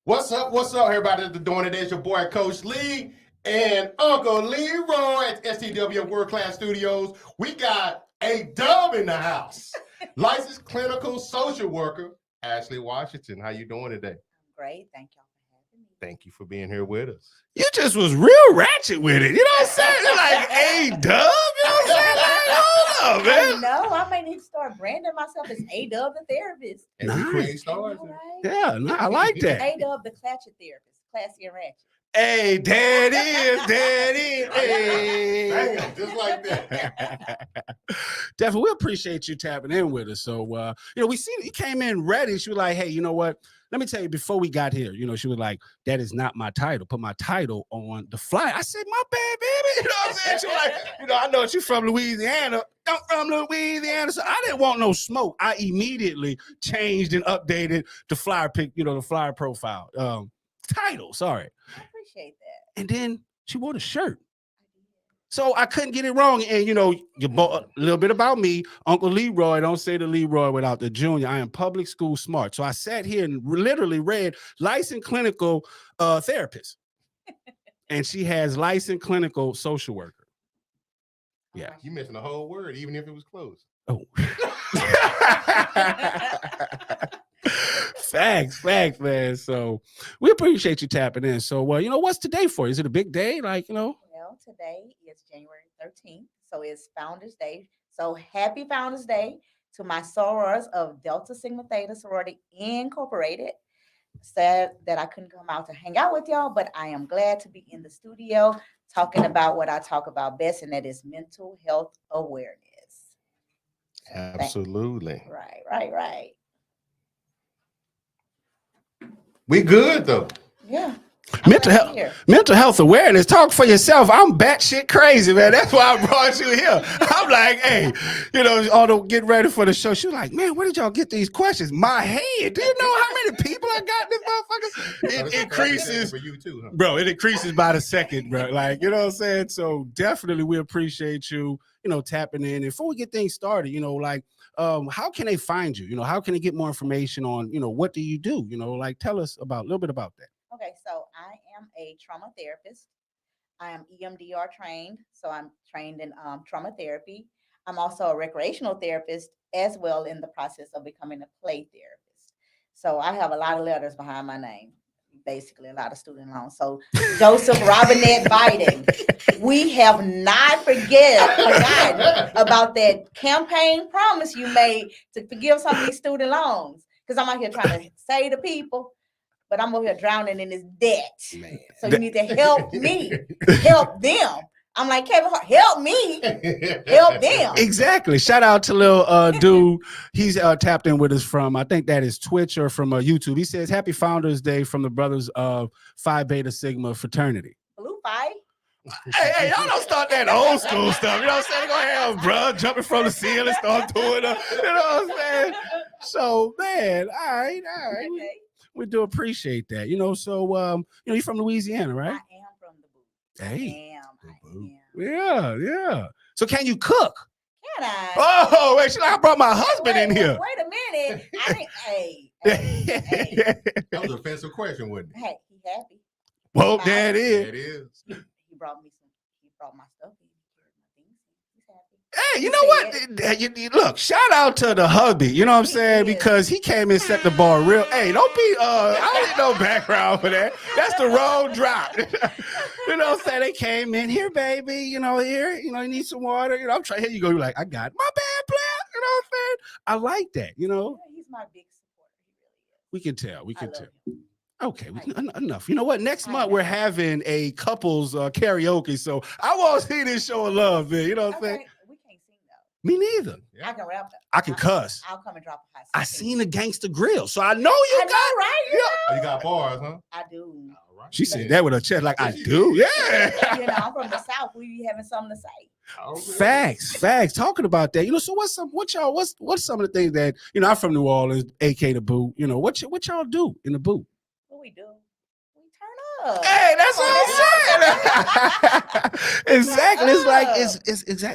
What's up, everybody that's doing it? It's your boy, Coach Lee, and Uncle Leroy at STW World Class Studios. We got a dub in the house. Licensed clinical social worker, Ashley Washington. How you doing today? Great. Thank y'all for having me. Thank you for being here with us. You just was real ratchet with it. You know what I'm saying? They're like, a dub. You know what I'm saying? Like, hold up, man. I know. I may need to start branding myself as A-Dub the therapist. And Nice. we create stars. Right? Yeah, no, I like that. A-Dub the clatchet therapist. Classy and ratchet. Hey, there it is. There it is. Hey. Damn, just like that. Definitely, we appreciate you tapping in with us. So, we see you came in ready. She was like, hey, you know what? Let me tell you, before we got here, she was like, that is not my title. Put my title on the flyer. I said, my bad, baby. You know what I'm saying? She was like, I know you're from Louisiana. I'm from Louisiana. So I didn't want no smoke. I immediately changed and updated the flyer pic, the flyer profile. Title, sorry. I appreciate that. And then she wore the shirt. So I couldn't get it wrong. And, a little bit about me, Uncle Leroy, don't say the Leroy without the junior. I am public school smart. So I sat here and literally read licensed clinical therapist. And she has licensed clinical social worker. Yeah. You missing the whole word, even if it was close. Oh. Facts, man. So we appreciate you tapping in. So, what's today for? Is it a big day? Well, today is January 13th. So it's Founders Day. So happy Founders Day to my sorors of Delta Sigma Theta Sorority Incorporated. Sad that I couldn't come out to hang out with y'all, but I am glad to be in the studio talking about what I talk about best, and that is mental health awareness. Absolutely. Right. We good though. Yeah. Mental health awareness. Talk for yourself. I'm batshit crazy, man. That's why I brought you here. I'm like, hey, although get ready for the show. She was like, man, where did y'all get these questions? My head. Do you know how many people I got in this motherfucker? It increases for you too, huh? Bro. It increases by the second, bro. Like, you know what I'm saying? So definitely, we appreciate you, tapping in. And before we get things started, how can they find you? How can they get more information on, what do you do? Tell us a little bit about that. Okay, so I am a trauma therapist. I am EMDR trained, so I'm trained in trauma therapy. I'm also a recreational therapist as well, in the process of becoming a play therapist. So I have a lot of letters behind my name, basically a lot of student loans. So Joseph Robinette Biden, we have not forgotten about that campaign promise you made to forgive some of these student loans, because I'm out here trying to save the people. But I'm over here drowning in this debt. Man. So you need to help me, help them. I'm like, Kevin Hart, help me, help them. Exactly. Shout out to little dude. He's tapped in with us from, I think that is Twitch or from YouTube. He says, happy Founders Day from the brothers of Phi Beta Sigma fraternity. Blue Phi? Hey, y'all don't start that old school stuff. You know what I'm saying? Go ahead, bro. Jumping from the ceiling, start doing it. You know what I'm saying? So, man, all right. Okay. We do appreciate that. So you're from Louisiana, right? I am from the boot. Hey. I am. Yeah. So can you cook? Can I? Oh, wait, I brought my husband in here. Wait a minute. Hey. That was an offensive question, wasn't it? Hey, he happy. Well, there it It is. is. He brought my stuff in. He's happy. Hey, you know what? Look, shout out to the hubby. You know what I'm saying? Because he came and set the bar real. Hey, don't be. I need no background for that. That's the wrong drop. You know what I'm saying? They came in here, baby. Here. You need some water. I'm trying. Here you go. You're like, I got it. My bad, player. You know what I'm saying? I like that. Yeah, he's my big supporter. He really is. We can tell. Him. Okay, enough. You know what? Next month we're having a couples karaoke, so I want to see this show of love, man. You know what I'm saying? We can't sing though. Me neither. Yeah. I can rap though. I can cuss. I'll come and drop a high. I seen the Gangster Grill, so I know you got right. You got bars, huh? I do. All right. She said that with her chest, like I do. Yeah. I'm from the South. We be having something to say. Facts. Talking about that, so what's some of the things that I'm from New Orleans, AK the boot. What y'all do in the boot? What we do? Up. Hey, that's what I'm saying. Exactly. It's like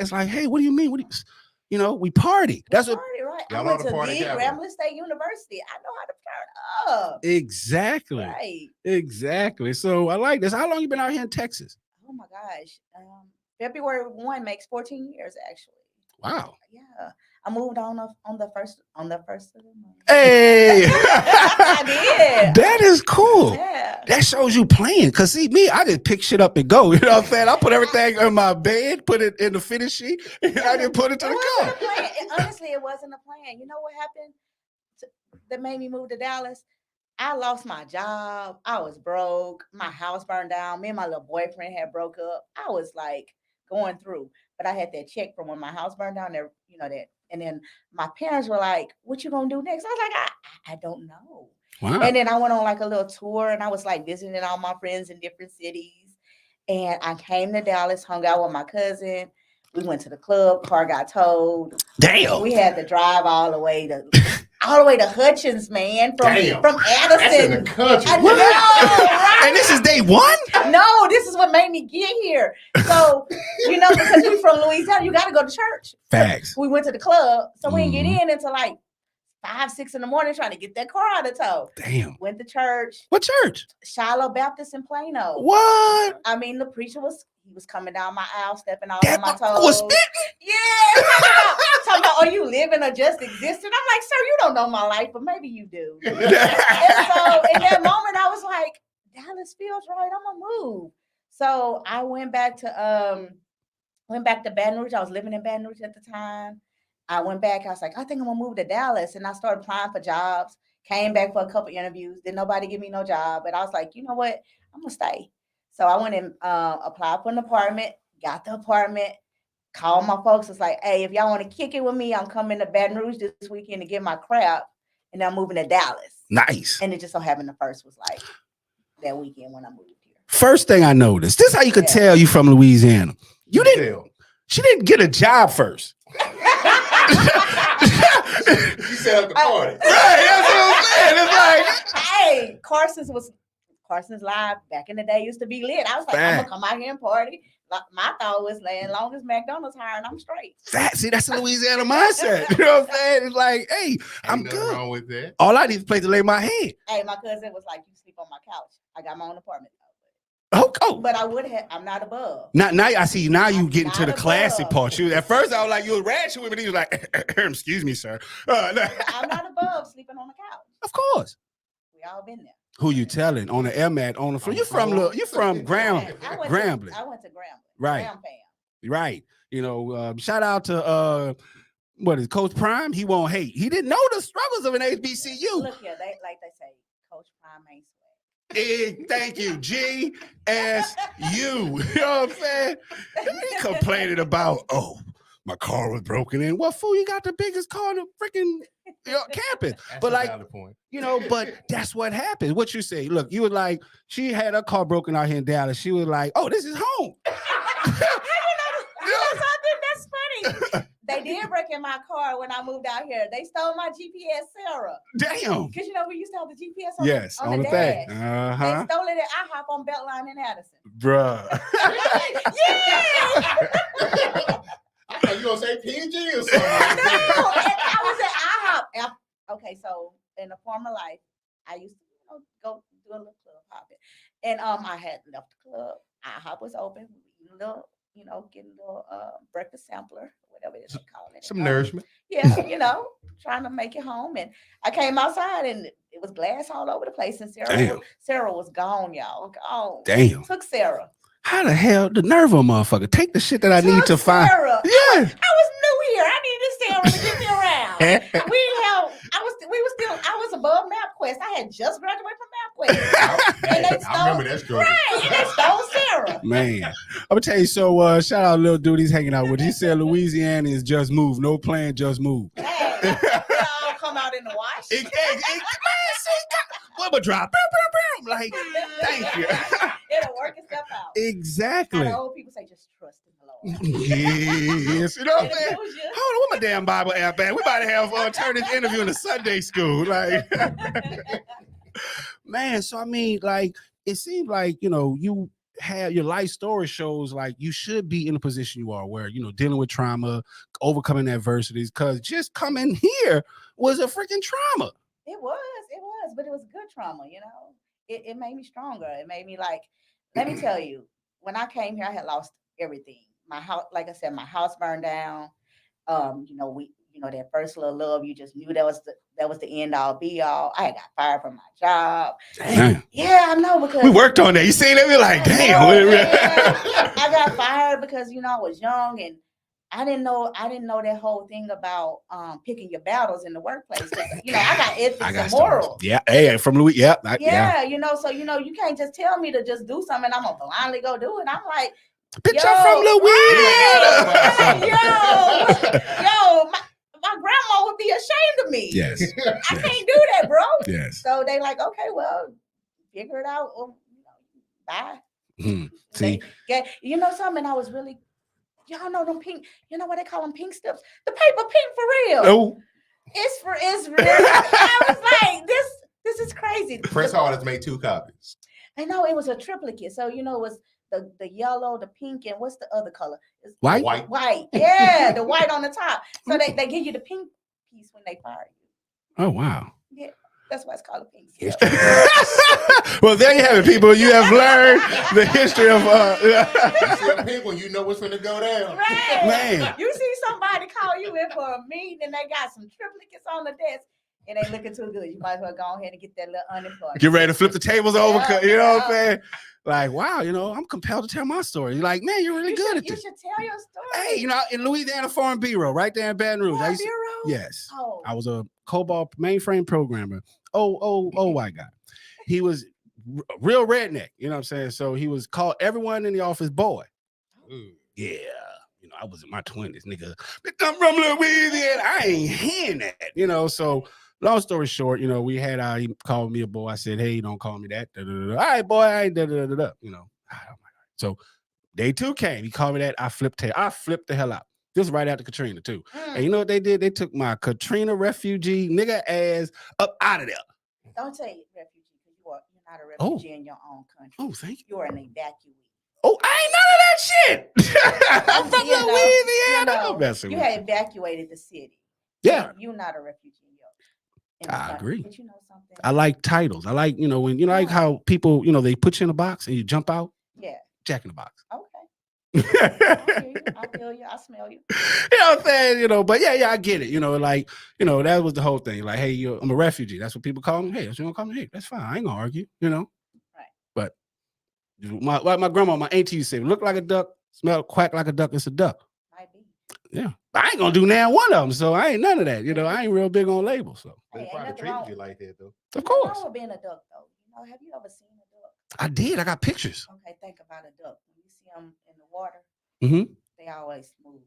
it's like, hey, what do you mean? We party. That's what. Right. Right. I Y'all went are the to party the capital. Grambling State University. I know how to turn up. Exactly. Right. Exactly. So I like this. How long you been out here in Texas? Oh my gosh. February 1 makes 14 years actually. Wow. Yeah. I moved on the first of the month. Hey. I did. That is cool. Yeah. That shows you playing. Cause see me, I just pick shit up and go. You know what I'm saying? I put everything in my bed, put it in the finish sheet, and I just put it to It the wasn't car. a plan. Honestly, it wasn't a plan. You know what happened that made me move to Dallas? I lost my job. I was broke. My house burned down. Me and my little boyfriend had broke up. I was like going through, but I had that check from when my house burned down there, you know that. And then my parents were like, "What you gonna do next?" I was like, I don't know. Wow. And then I went on like a little tour and I was like visiting all my friends in different cities. And I came to Dallas, hung out with my cousin. We went to the club, car got towed. Damn. We had to drive all the way to Hutchins, man, from Damn. Addison. That's in the country. I know, What? right? And this is day one? No, this is what made me get here. So, you know, because we from Louisiana, you got to go to church. Facts. We went to the club, so we didn't get Mhm. in until like 5, 6 in the morning trying to get that car out of tow. Damn. Went to church, What church? Shiloh Baptist in Plano. What? I mean, the preacher he was coming down my aisle, stepping all That on my toes. was spitting? Yeah, talking about, are you living or just existing? I'm like, sir, you don't know my life, but maybe you do. And so in that moment, I was like, Dallas feels right. I'm gonna move. So I went back to Baton Rouge. I was living in Baton Rouge at the time. I went back. I was like, I think I'm gonna move to Dallas, and I started applying for jobs. Came back for a couple interviews. Didn't nobody give me no job, but I was like, you know what? I'm gonna stay. So I went and applied for an apartment. Got the apartment. Called my folks. It's like, hey, if y'all want to kick it with me, I'm coming to Baton Rouge this weekend to get my crap, and I'm moving to Dallas. Nice. And it just so happened the first was like that weekend when I moved here. First thing I noticed, this is how you could Yeah. tell you from Louisiana. You didn't, Tell. she didn't get a job first. You set up the party. Right, that's what I'm saying. It's like, Hey, Carson's Live back in the day used to be lit. I was like, I'm gonna come out here and party. Like, my thought was, as long as McDonald's hiring, I'm straight. see, that's a Louisiana mindset. You know what I'm saying? It's like, hey, I'm Ain't nothing good. wrong with that. All I need is a place to lay my head. Hey, my cousin was like, you sleep on my couch. I got my own apartment. Oh. But I would have, I'm not above. Now I see you. Now you getting to Not the classy above. part. You at first I was like, you was ratchet with me. He was like, excuse me, sir. I'm not above sleeping on the couch. Of course. We all been there. Who you telling on the air mat on the floor? You from Grambling, I went Grambling. to Grambling. Right. Graham fam. Right. You know, shout out to what is Coach Prime? He won't hate. He didn't know the struggles of an HBCU. Look here, they say, Coach Prime ain't sweat. Thank you, GSU. You know what I'm saying? He complaining about, oh, my car was broken in. What fool? You got the biggest car in the freaking campus. That's But a like, valid point. you know, but that's what happened. What you say? Look, you were like, she had her car broken out here in Dallas. She was like, oh, this is home. That's funny. They did break in my car when I moved out here. They stole my GPS, Sarah. Damn. Because you know we used to have the GPS on, Yes, on on the the thing. dash. Uh-huh. They stole it at IHOP on Beltline in Addison. Bruh. Yeah. I thought you gonna say PG or something. No, Like that. I was at IHOP. Okay, so in a former life, I used to go do a little club hopping, and I had left the club. IHOP was open. We eating a little, getting a little breakfast sampler, whatever they call it. Some nourishment. Yeah, trying to make it home, and I came outside and it was glass all over the place. And Sarah was gone, y'all. Gone. Damn. Took Sarah. How the hell the nerve of a motherfucker? Take the shit that I need to Took find. Sarah. Yeah. I was new here. I needed Sarah to get me around. I was above MapQuest. I had just graduated from MapQuest. And they I remember that struggle. Right, and they stole Sarah. Man, I'm gonna tell you. So, shout out little dude he's hanging out with. He said Louisiana is just move, no plan, just move. Hey, they all come out in the wash. Man, what would drop? Like, thank you. It'll work itself out. Exactly. And the old people say, just trust in the Lord. Yes, you know what I'm And saying? it was just- Hold on, what my damn Bible app at? We about to have turn this interview into Sunday school. Like, man, so I mean, like, it seemed like, you have your life story shows like you should be in the position you are, where dealing with trauma, overcoming adversities. Because just coming here was a freaking trauma. It was, but it was good trauma. It made me stronger. It made me like. Let me tell you, when I came here, I had lost everything. My house, like I said, my house burned down. That first little love, you just knew that was the end all be all. I got fired from my job. Damn. Yeah, I know, because We worked on that. You seen it? We're like, damn. I got fired because I was young and I didn't know that whole thing about picking your battles in the workplace. I got ethics and morals. Yeah, hey, from Louis. Yeah, So you can't just tell me to just do something. I'm gonna blindly go do it. I'm like, bitch, I'm from Louisiana. Yo, my grandma would be ashamed of me. Yes. I can't do that, bro. Yes. So they like, okay, well, figure it out. Bye. See, something I was really, y'all know them pink, what they call them, pink slips? The paper pink for real. Oh. It's real. I was like, this is crazy. Press artists made 2 copies. I know it was a triplicate. So, it was the yellow, the pink, and what's the other color? It's white. White. Yeah, the white on the top. So they give you the pink piece when they fire you. Oh, wow. Yeah, that's why it's called a pink slip. Well, there you have it, people. You have learned the history of You see a pink one, you know what's going to go down. Right. Man. You see somebody call you in for a meeting and they got some triplicates on the desk. It ain't looking too good. You might as well go ahead and get that little unemployment. Get ready to flip the tables over. Yeah, You know what I'm saying? Like, wow, I'm compelled to tell my story. You're like, man, you're really good at this. You should tell your story. Hey, in Louisiana Foreign Bureau, right there in Baton Rouge. Foreign Bureau? Yes. Oh. I was a COBOL mainframe programmer. White guy. He was real redneck. You know what I'm saying? So he was called everyone in the office boy. Ooh. Yeah. I was in my 20s, nigga. I'm from Louisiana. I ain't hearing that. So long story short, we had he called me a boy. I said, hey, don't call me that. All right, boy, I ain't Oh my God. So day 2 came. He called me that. I flipped the hell out. This was right after Katrina, too. And you know what they did? They took my Katrina refugee nigga ass up out of there. Don't say refugee, because you're not a refugee in your own country. Oh, thank you. You're an evacuee. Oh, I ain't none of that shit. I'm from Louisiana. You had evacuated the city. Yeah. You're not a refugee. I agree. But you know something? I like titles. I like, when like how people, they put you in a box and you jump out. Yeah. Jack in the Box. Okay. I feel you. I smell you. You know what I'm saying? But yeah, I get it. That was the whole thing. Like, hey, I'm a refugee. That's what people call me. Hey, that's what you gonna call me. Hey, that's fine. I ain't gonna argue. Right. But my grandma, my auntie used to say, look like a duck, smell, quack like a duck. It's a duck. Might be. Yeah, but I ain't gonna do now one of them. So I ain't none of that. I ain't real big on labels. So They probably treated you like that though. Of course. Being a duck though. Have you ever seen a duck? I did. I got pictures. Okay, think about a duck. When you see them in the water, they always move.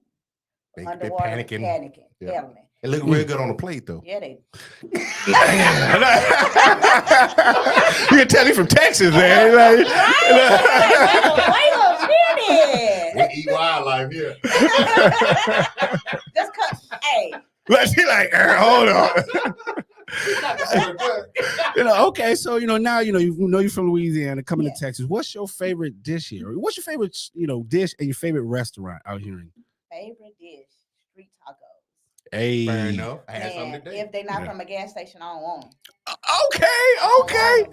Underwater, they panicking. Yeah. It look real good on the plate though. Yeah, they. You can tell he from Texas, man. Wait a minute. We eat wildlife here. Just cause, hey. Let's be like, hold on. Okay, so now you're from Louisiana, coming to Texas. What's your favorite dish here? What's your favorite dish and your favorite restaurant out here? Favorite dish, street tacos. Hey, fair enough. I had something today. If they're not from a gas station, I don't want them. Okay.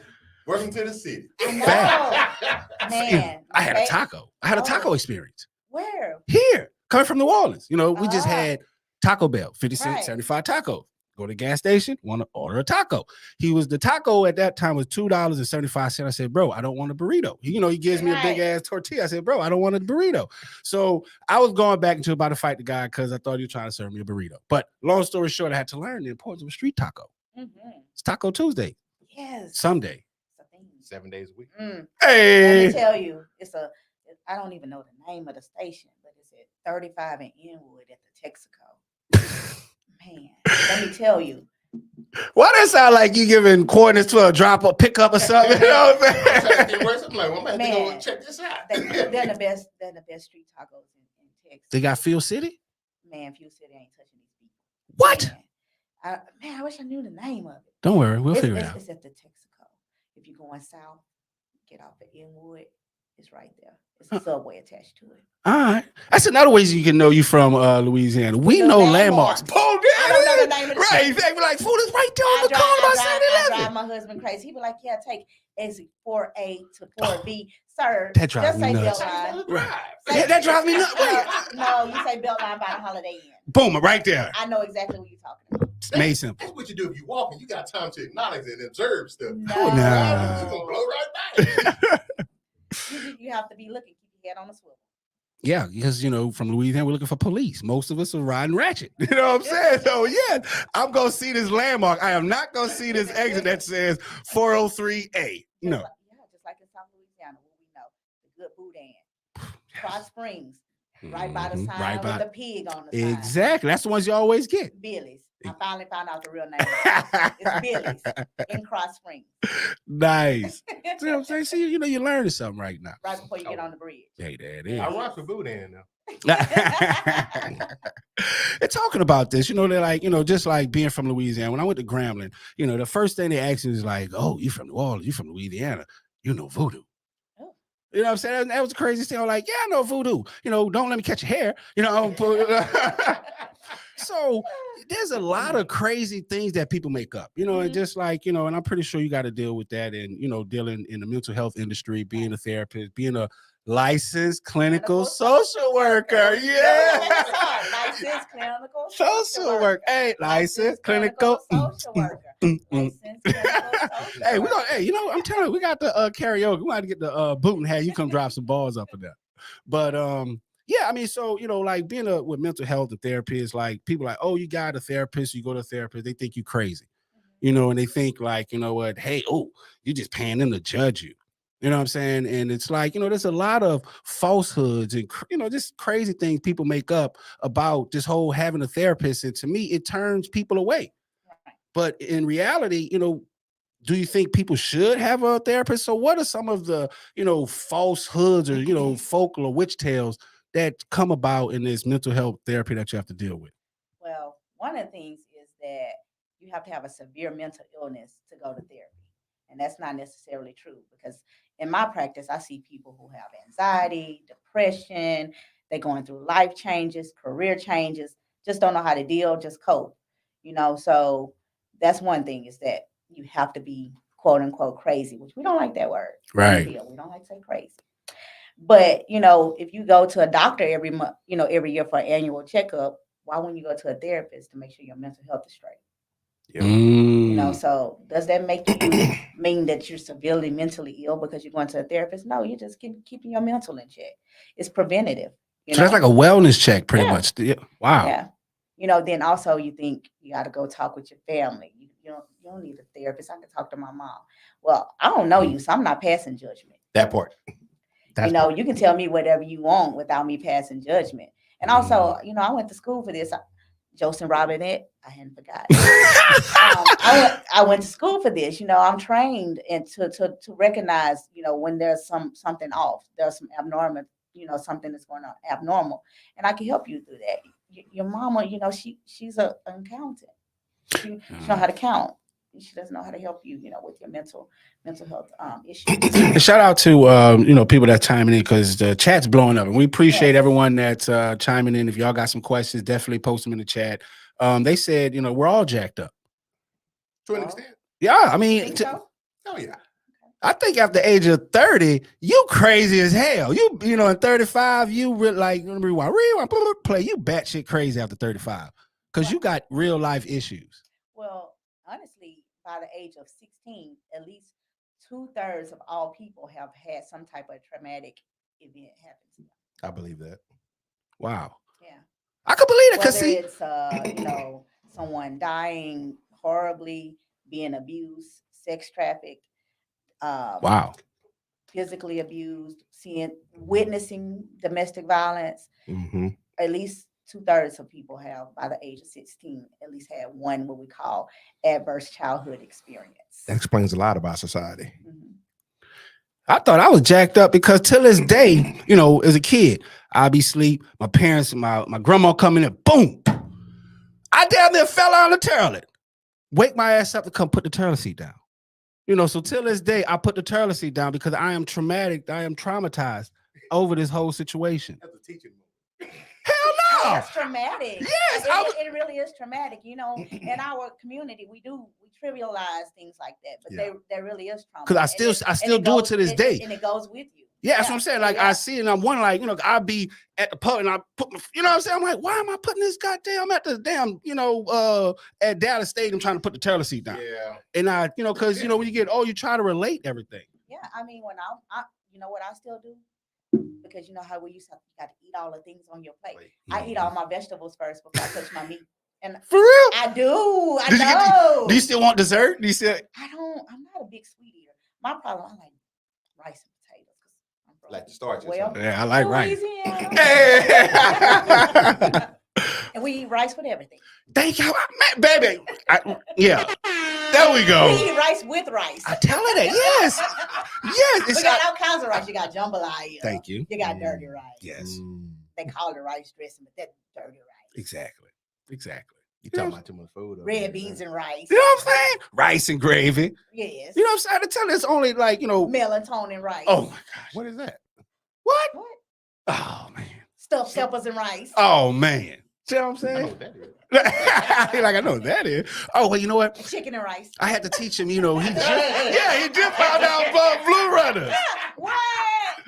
Welcome to the city. Man, I had a taco. I had a taco experience. Where? Here, coming from New Orleans. We just had Taco Bell, 50 cents, 75 tacos. Go to the gas station, want to order a taco. The taco at that time was $2.75. I said, bro, I don't want a burrito. He gives me a big ass tortilla. I said, bro, I don't want a burrito. So I was going back into about to fight the guy because I thought he was trying to serve me a burrito. But long story short, I had to learn the importance of a street taco. It's Taco Tuesday. Yes. Someday. 7 days a week. Hey. Let me tell you, I don't even know the name of the station, but it's at 35 in Inwood at the Texaco. Man, let me tell you. Why that sound like you giving coordinates to a drop or pickup or something? You know what I'm saying? I'm gonna have to go check this out. They're the best. They're the best street tacos in Texas. They got Fuel City? Man, Fuel City ain't touching these people. What? Man, I wish I knew the name of it. Don't worry, we'll figure it out. It's at the Texaco. If you're going south, get off at Inwood. It's right there. It's a subway attached to it. All right. That's another way you can know you from Louisiana. We The know landmarks. landmarks. Oh, I don't know the name of the right. They be like, food is right there on the corner by I 7-Eleven. drive my husband crazy. He be like, yeah, take exit 4A to 4B. Sir, That drives just me say nuts. Beltline. Right. Yeah, that drives me nuts. Wait. No, you say Beltline by the Holiday Inn. Boom, right there. I know exactly what you're talking about. It's made simple. That's what you do if you walking. You got time to acknowledge and observe stuff. No. Nah. You gonna blow right by. You have to be looking. Keep your head on the swivel. Yeah, because from Louisiana, we're looking for police. Most of us are riding ratchet. You know what I'm saying? So yeah, I'm gonna see this landmark. I am not gonna see this exit that says 403A. No. Just like in South Louisiana, where we know the good boudin, Cross Springs, right by the sign Right by- with the pig on the sign. Exactly. That's the ones you always get. Billy's. I finally found out the real name. It's Billy's in Cross Springs. Nice. See what I'm saying? See, you're learning something right now. Right before you get on the bridge. Hey, there it is. I rock the boudin now. They're talking about this, they're like, just like being from Louisiana. When I went to Grambling, the first thing they asked me is like, oh, you from New Orleans, you from Louisiana, you know voodoo. Oh. You know what I'm saying? That was the craziest thing. I'm like, yeah, I know voodoo. Don't let me catch your hair. So there's a lot of crazy things that people make up, and just like, and I'm pretty sure you got to deal with that and, dealing in the mental health industry, being a therapist, being a licensed clinical social worker. Yeah. Licensed clinical Social work. Hey, licensed clinical social worker. Licensed clinical social Hey, worker. I'm telling you, we got the karaoke. We got to get the boot and have you come drop some balls up in there. But yeah, I mean, so like being with mental health and therapists, like people like, oh, you got a therapist, you go to a therapist, they think you crazy, and they think like, what, hey, oh, you're just paying them to judge you. You know what I'm saying? And it's like, there's a lot of falsehoods and, just crazy things people make up about this whole having a therapist. And to me, it turns people away. But in reality, do you think people should have a therapist? So what are some of the, falsehoods or, folklore witch tales that come about in this mental health therapy that you have to deal with? Well, one of the things is that you have to have a severe mental illness to go to therapy. And that's not necessarily true because in my practice, I see people who have anxiety, depression, they're going through life changes, career changes, just don't know how to deal, just cope. So that's one thing is that you have to be quote unquote crazy, which we don't like that word. Right. We don't like to say crazy. But, if you go to a doctor every month, every year for an annual checkup, why wouldn't you go to a therapist to make sure your mental health is straight? So does that make you mean that you're severely mentally ill because you're going to a therapist? No, you're just keeping your mental in check. It's preventative. So that's like a wellness check, pretty much. Yeah. Wow. Yeah. Then also you think you got to go talk with your family. You don't need a therapist. I can talk to my mom. Well, I don't know you, so I'm not passing judgment. That part. You can tell me whatever you want without me passing judgment. And also, I went to school for this. Joseph Robinette, I hadn't forgotten. I went to school for this. I'm trained and to recognize, when there's something off, there's some abnormal, something that's going on abnormal, and I can help you through that. Your mama, she's an accountant. She knows how to count. She doesn't know how to help you, with your mental health issues. And shout out to people that chiming in because the chat's blowing up, and we appreciate everyone that's chiming in. If y'all got some questions, definitely post them in the chat. They said, we're all jacked up to an extent. Yeah, I mean, Oh yeah. I think after the age of 30, you crazy as hell. In 35, you rewind, play. You batshit crazy after 35 because you got real life issues. Well, honestly, by the age of 16, at least 2/3 of all people have had some type of traumatic event happen to them. I believe that. Wow. Yeah. I could believe it because it's someone dying horribly, being abused, sex trafficked, wow, physically abused, witnessing domestic violence. Mm-hmm. At least 2/3 of people have, by the age of 16, at least had one what we call adverse childhood experience. That explains a lot about society. Mm-hmm. I thought I was jacked up because till this day, as a kid, I'd be asleep. My parents, my grandma come in and boom. I damn near fell on the toilet. Wake my ass up to come put the toilet seat down. So till this day, I put the toilet seat down because I am traumatized over this whole situation. That's a teaching moment. Hell no! That's traumatic. Yes, it really is traumatic. In our community, we trivialize things like that, but there really is trauma. Because I still do it to this day. And it goes with you. Yeah, that's what I'm saying. Like I see it and I'm wondering, like, I'll be at the pub and I put my, what I'm saying? I'm like, why am I putting this goddamn at the damn, at Dallas Stadium trying to put the toilet seat down? Yeah. And I, because when you get old, you try to relate everything. Yeah, I mean, when I you know what I still do? Because you know how we used to got to eat all the things on your plate. I eat all my vegetables first before I touch my meat. And for real? I do. I know. Do you still want dessert? Do you still? I'm not a big sweet eater. My problem, I like rice and potatoes. Like the starch. Well, yeah, I like rice. Louisiana. And we eat rice with everything. Thank you, man, baby. Yeah, there we go. We eat rice with rice. I tell her that. Yes, yes. We got all kinds of rice. You got jambalaya. Thank you. You got dirty rice. Yes. They call it rice dressing, but that's dirty rice. Exactly. You talking about too much food. Red beans and rice. You know what I'm saying? Rice and gravy. Yes. You know what I'm saying? I tell you, it's only like, melatonin rice. Oh my gosh. What is that? What? Oh man. Stuffed peppers and rice. Oh man. See what I'm saying? I know what that is. Like I know what that is. Oh well, you know what? Chicken and rice. I had to teach him. He just found out about Blue Runner. What?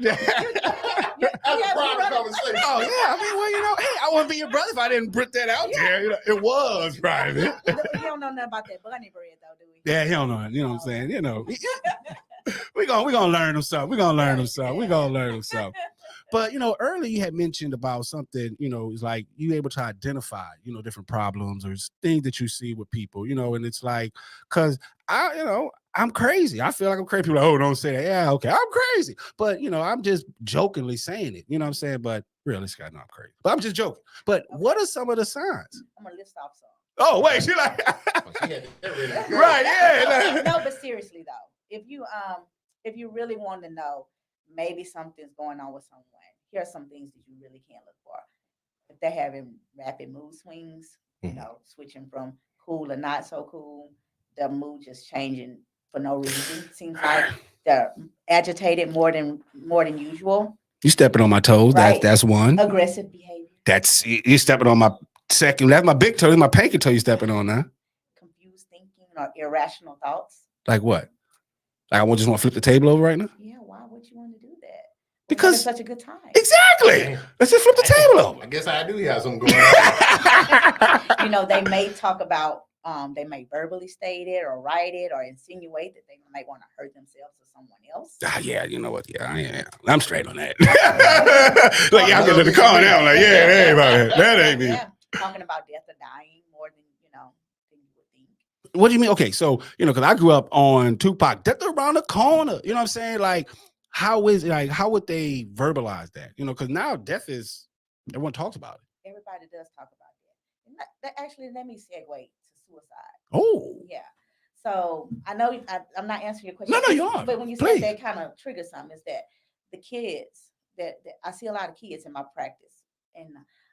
That's a private conversation. Oh yeah, I mean, well, hey, I wouldn't be your brother if I didn't put that out there. It was private. You don't know nothing about that bunny bread, though, do we? Yeah, he don't know. You know what I'm saying? We're gonna learn him something. We're gonna learn him something. But earlier you had mentioned about something, it's like you able to identify, different problems or things that you see with people, and it's like, cause I'm crazy. I feel like I'm crazy. People are like, oh, don't say that. Yeah, okay, I'm crazy. But I'm just jokingly saying it. You know what I'm saying? But realistically, I know I'm crazy. But I'm just joking. But what are some of the signs? I'm gonna list off some. Oh, wait, she like Right, yeah. No, but seriously though, if you really want to know, maybe something's going on with someone, here are some things that you really can't look for. If they're having rapid mood swings, switching from cool to not so cool, their mood just changing for no reason. Seems like they're agitated more than usual. You stepping on my toes. Right. That's one. Aggressive behavior. That's you stepping on my second. That's my big toe. My pinky toe. You stepping on now. Confused thinking or irrational thoughts. Like what? Like I just want to flip the table over right now. Yeah. Why would you want to do that? Because it's such a good time. Exactly. Let's just flip the table over. I guess I do have something going on. They may talk about. They may verbally state it or write it or insinuate that they might want to hurt themselves or someone else. Yeah, you know what? Yeah, I'm straight on that. Like, y'all get in the car now. Like, yeah, that ain't me. Yeah, talking about death or dying more than you would think. What do you mean? Okay, so because I grew up on Tupac, death around the corner. You know what I'm saying? Like, how is it? Like, how would they verbalize that? Because now death is everyone talks about it. Everybody does talk about that. Actually, let me segue. Suicide. Oh, yeah. So I know I'm not answering your question. No, you are. But when you say that kind of triggers something, is that the kids that I see a lot of kids in my practice, and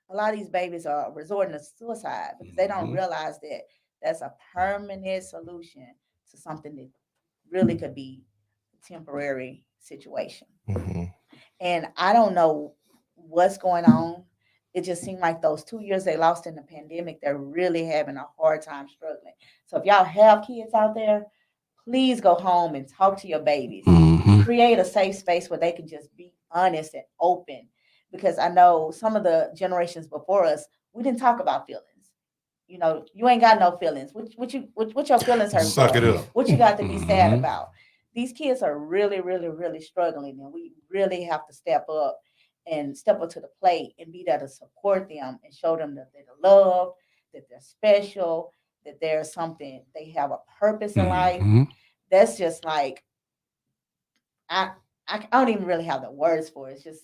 a lot of these babies are resorting to suicide because they don't realize that that's a permanent solution to something that really could be a temporary situation. And I don't know what's going on. It just seemed like those 2 years they lost in the pandemic, they're really having a hard time struggling. So if y'all have kids out there, please go home and talk to your babies. Create a safe space where they can just be honest and open. Because I know some of the generations before us, we didn't talk about feelings. You ain't got no feelings. What your feelings hurt? Suck it up. What you got to be sad about? These kids are really, really, really struggling, and we really have to step up to the plate and be there to support them and show them that they're loved, that they're special, that there's something, they have a purpose in life. That's just like, I don't even really have the words for it. It's just,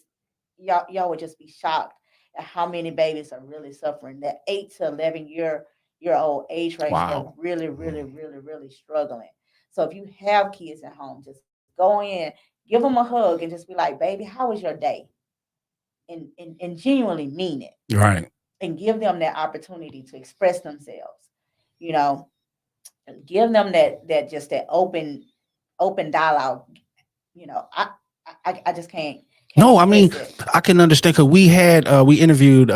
y'all would just be shocked at how many babies are really suffering. That 8 to 11 year old age range, are really, really, really, really struggling. So if you have kids at home, just go in, give them a hug and just be like, baby, how was your day? And genuinely mean it. Right. And give them that opportunity to express themselves. Give them that open open dialogue. You know, I just can't. No, I mean, miss it. I can understand because we interviewed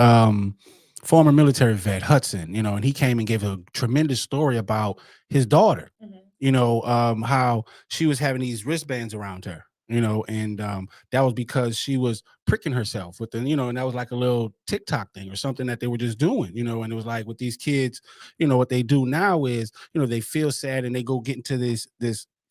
former military vet Hudson, you know, and he came and gave a tremendous story about his daughter, Mhm. you know, how she was having these wristbands around her, you know, and that was because she was pricking herself with the, you know, and that was like a little TikTok thing or something that they were just doing, you know, and it was like with these kids, you know, what they do now is, you know, they feel sad and they go get into this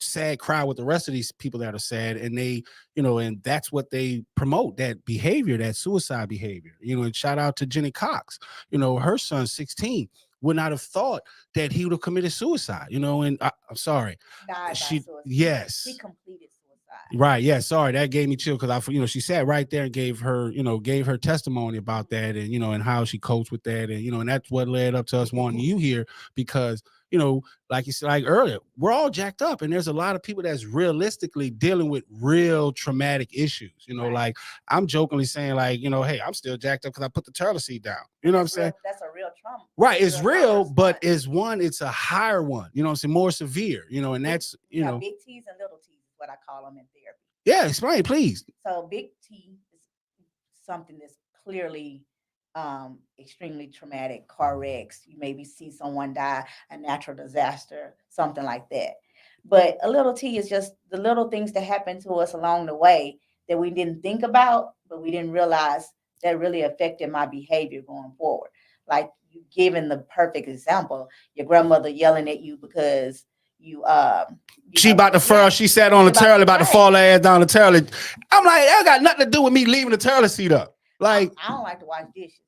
sad crowd with the rest of these people that are sad, and they, you know, and that's what they promote, that behavior, that suicide behavior, you know. And shout out to Jenny Cox, you know, her son's 16, would not have thought that he would have committed suicide, you know. And I'm sorry, Died by she, suicide. yes, He completed suicide. right, yeah, sorry, that gave me chill because I, you know, she sat right there and gave her, you know, gave her testimony about that, and you know, and how she coped with that, and you know, and that's what led up to us wanting you here because, you know, like you said, like earlier, we're all jacked up, and there's a lot of people that's realistically dealing with real traumatic issues. You know, Right. like I'm jokingly saying, like, you know, hey, I'm still jacked up because I put the toilet seat down. You know what I'm saying? That's a real trauma. Right, it's trauma real, but response. it's a higher one. You know what I'm saying? More severe. You know, and that's, you know, big T's and little T's is what I call them in therapy. yeah. Explain, please. So big T is something that's clearly extremely traumatic, car wrecks. You maybe see someone die, a natural disaster, something like that. But a little T is just the little things that happen to us along the way that we didn't think about, but we didn't realize that really affected my behavior going forward. Like you given the perfect example, your grandmother yelling at you because she about to fall. She sat on the toilet, about to fall her ass down the toilet. I'm like, that got nothing to do with me leaving the toilet seat up. Like, I don't like to wash dishes.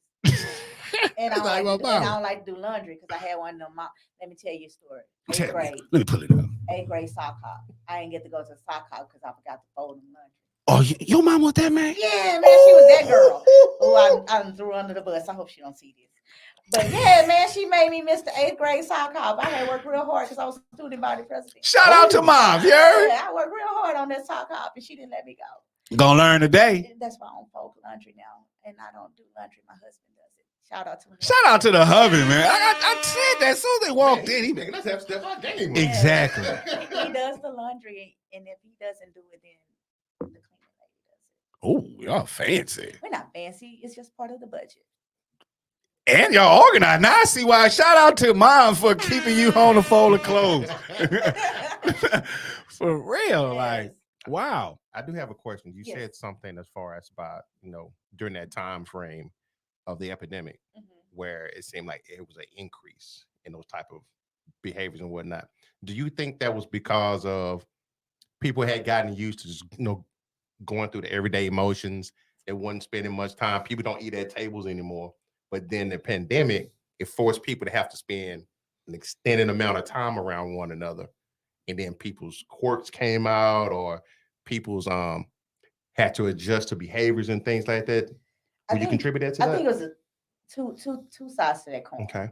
And I don't like to do laundry because I had one of them. Let me tell you a story. 8th grade. Let me pull it up. 8th grade sock hop. I didn't get to go to the sock hop because I forgot to fold them laundry. Oh, your mom was that, man? Yeah, man, she was that girl who I threw under the bus. I hope she don't see this. But yeah, man, she made me miss the 8th grade sock hop. I had to work real hard because I was student body president. Shout out to mom, you heard? Yeah, I worked real hard on that sock hop and she didn't let me go. Gonna learn today. That's why I don't fold laundry now, and I don't do laundry. My husband does it. Shout out to him. Shout out to the hubby, man. I said that as soon as they walked in. He making us have to step our game. Yeah. Exactly. He does the laundry, and if he doesn't do it, then the cleaning lady does it. Oh, y'all fancy. We're not fancy. It's just part of the budget. And y'all organized. Now I see why. Shout out to mom for keeping you on the fold of clothes. For real, Yes. like, wow. I do have a question. You said something as far as about, you know, during that time frame of the epidemic where it seemed like it was an increase in those type of behaviors and whatnot. Do you think that was because of people had gotten used to just, you know, going through the everyday emotions? They wasn't spending much time. People don't eat at tables anymore. But then the pandemic, it forced people to have to spend an extended amount of time around one another. And then people's quirks came out, or people's had to adjust to behaviors and things like that. Would you contribute that to that? I think it was two sides to that coin. Okay.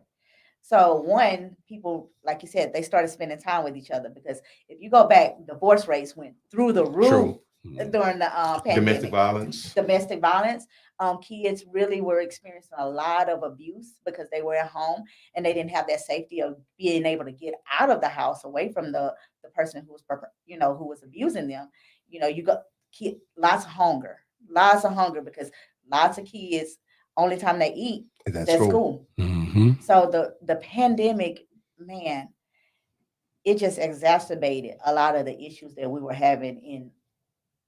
So one, people, like you said, they started spending time with each other because if you go back, divorce rates went through the roof. True. During the pandemic. Domestic violence. Kids really were experiencing a lot of abuse because they were at home and they didn't have that safety of being able to get out of the house away from the person who was, you know, who was abusing them. You know, you got lots of hunger because lots of kids, only time they eat is at school. Mm-hmm. So the pandemic, man, it just exacerbated a lot of the issues that we were having in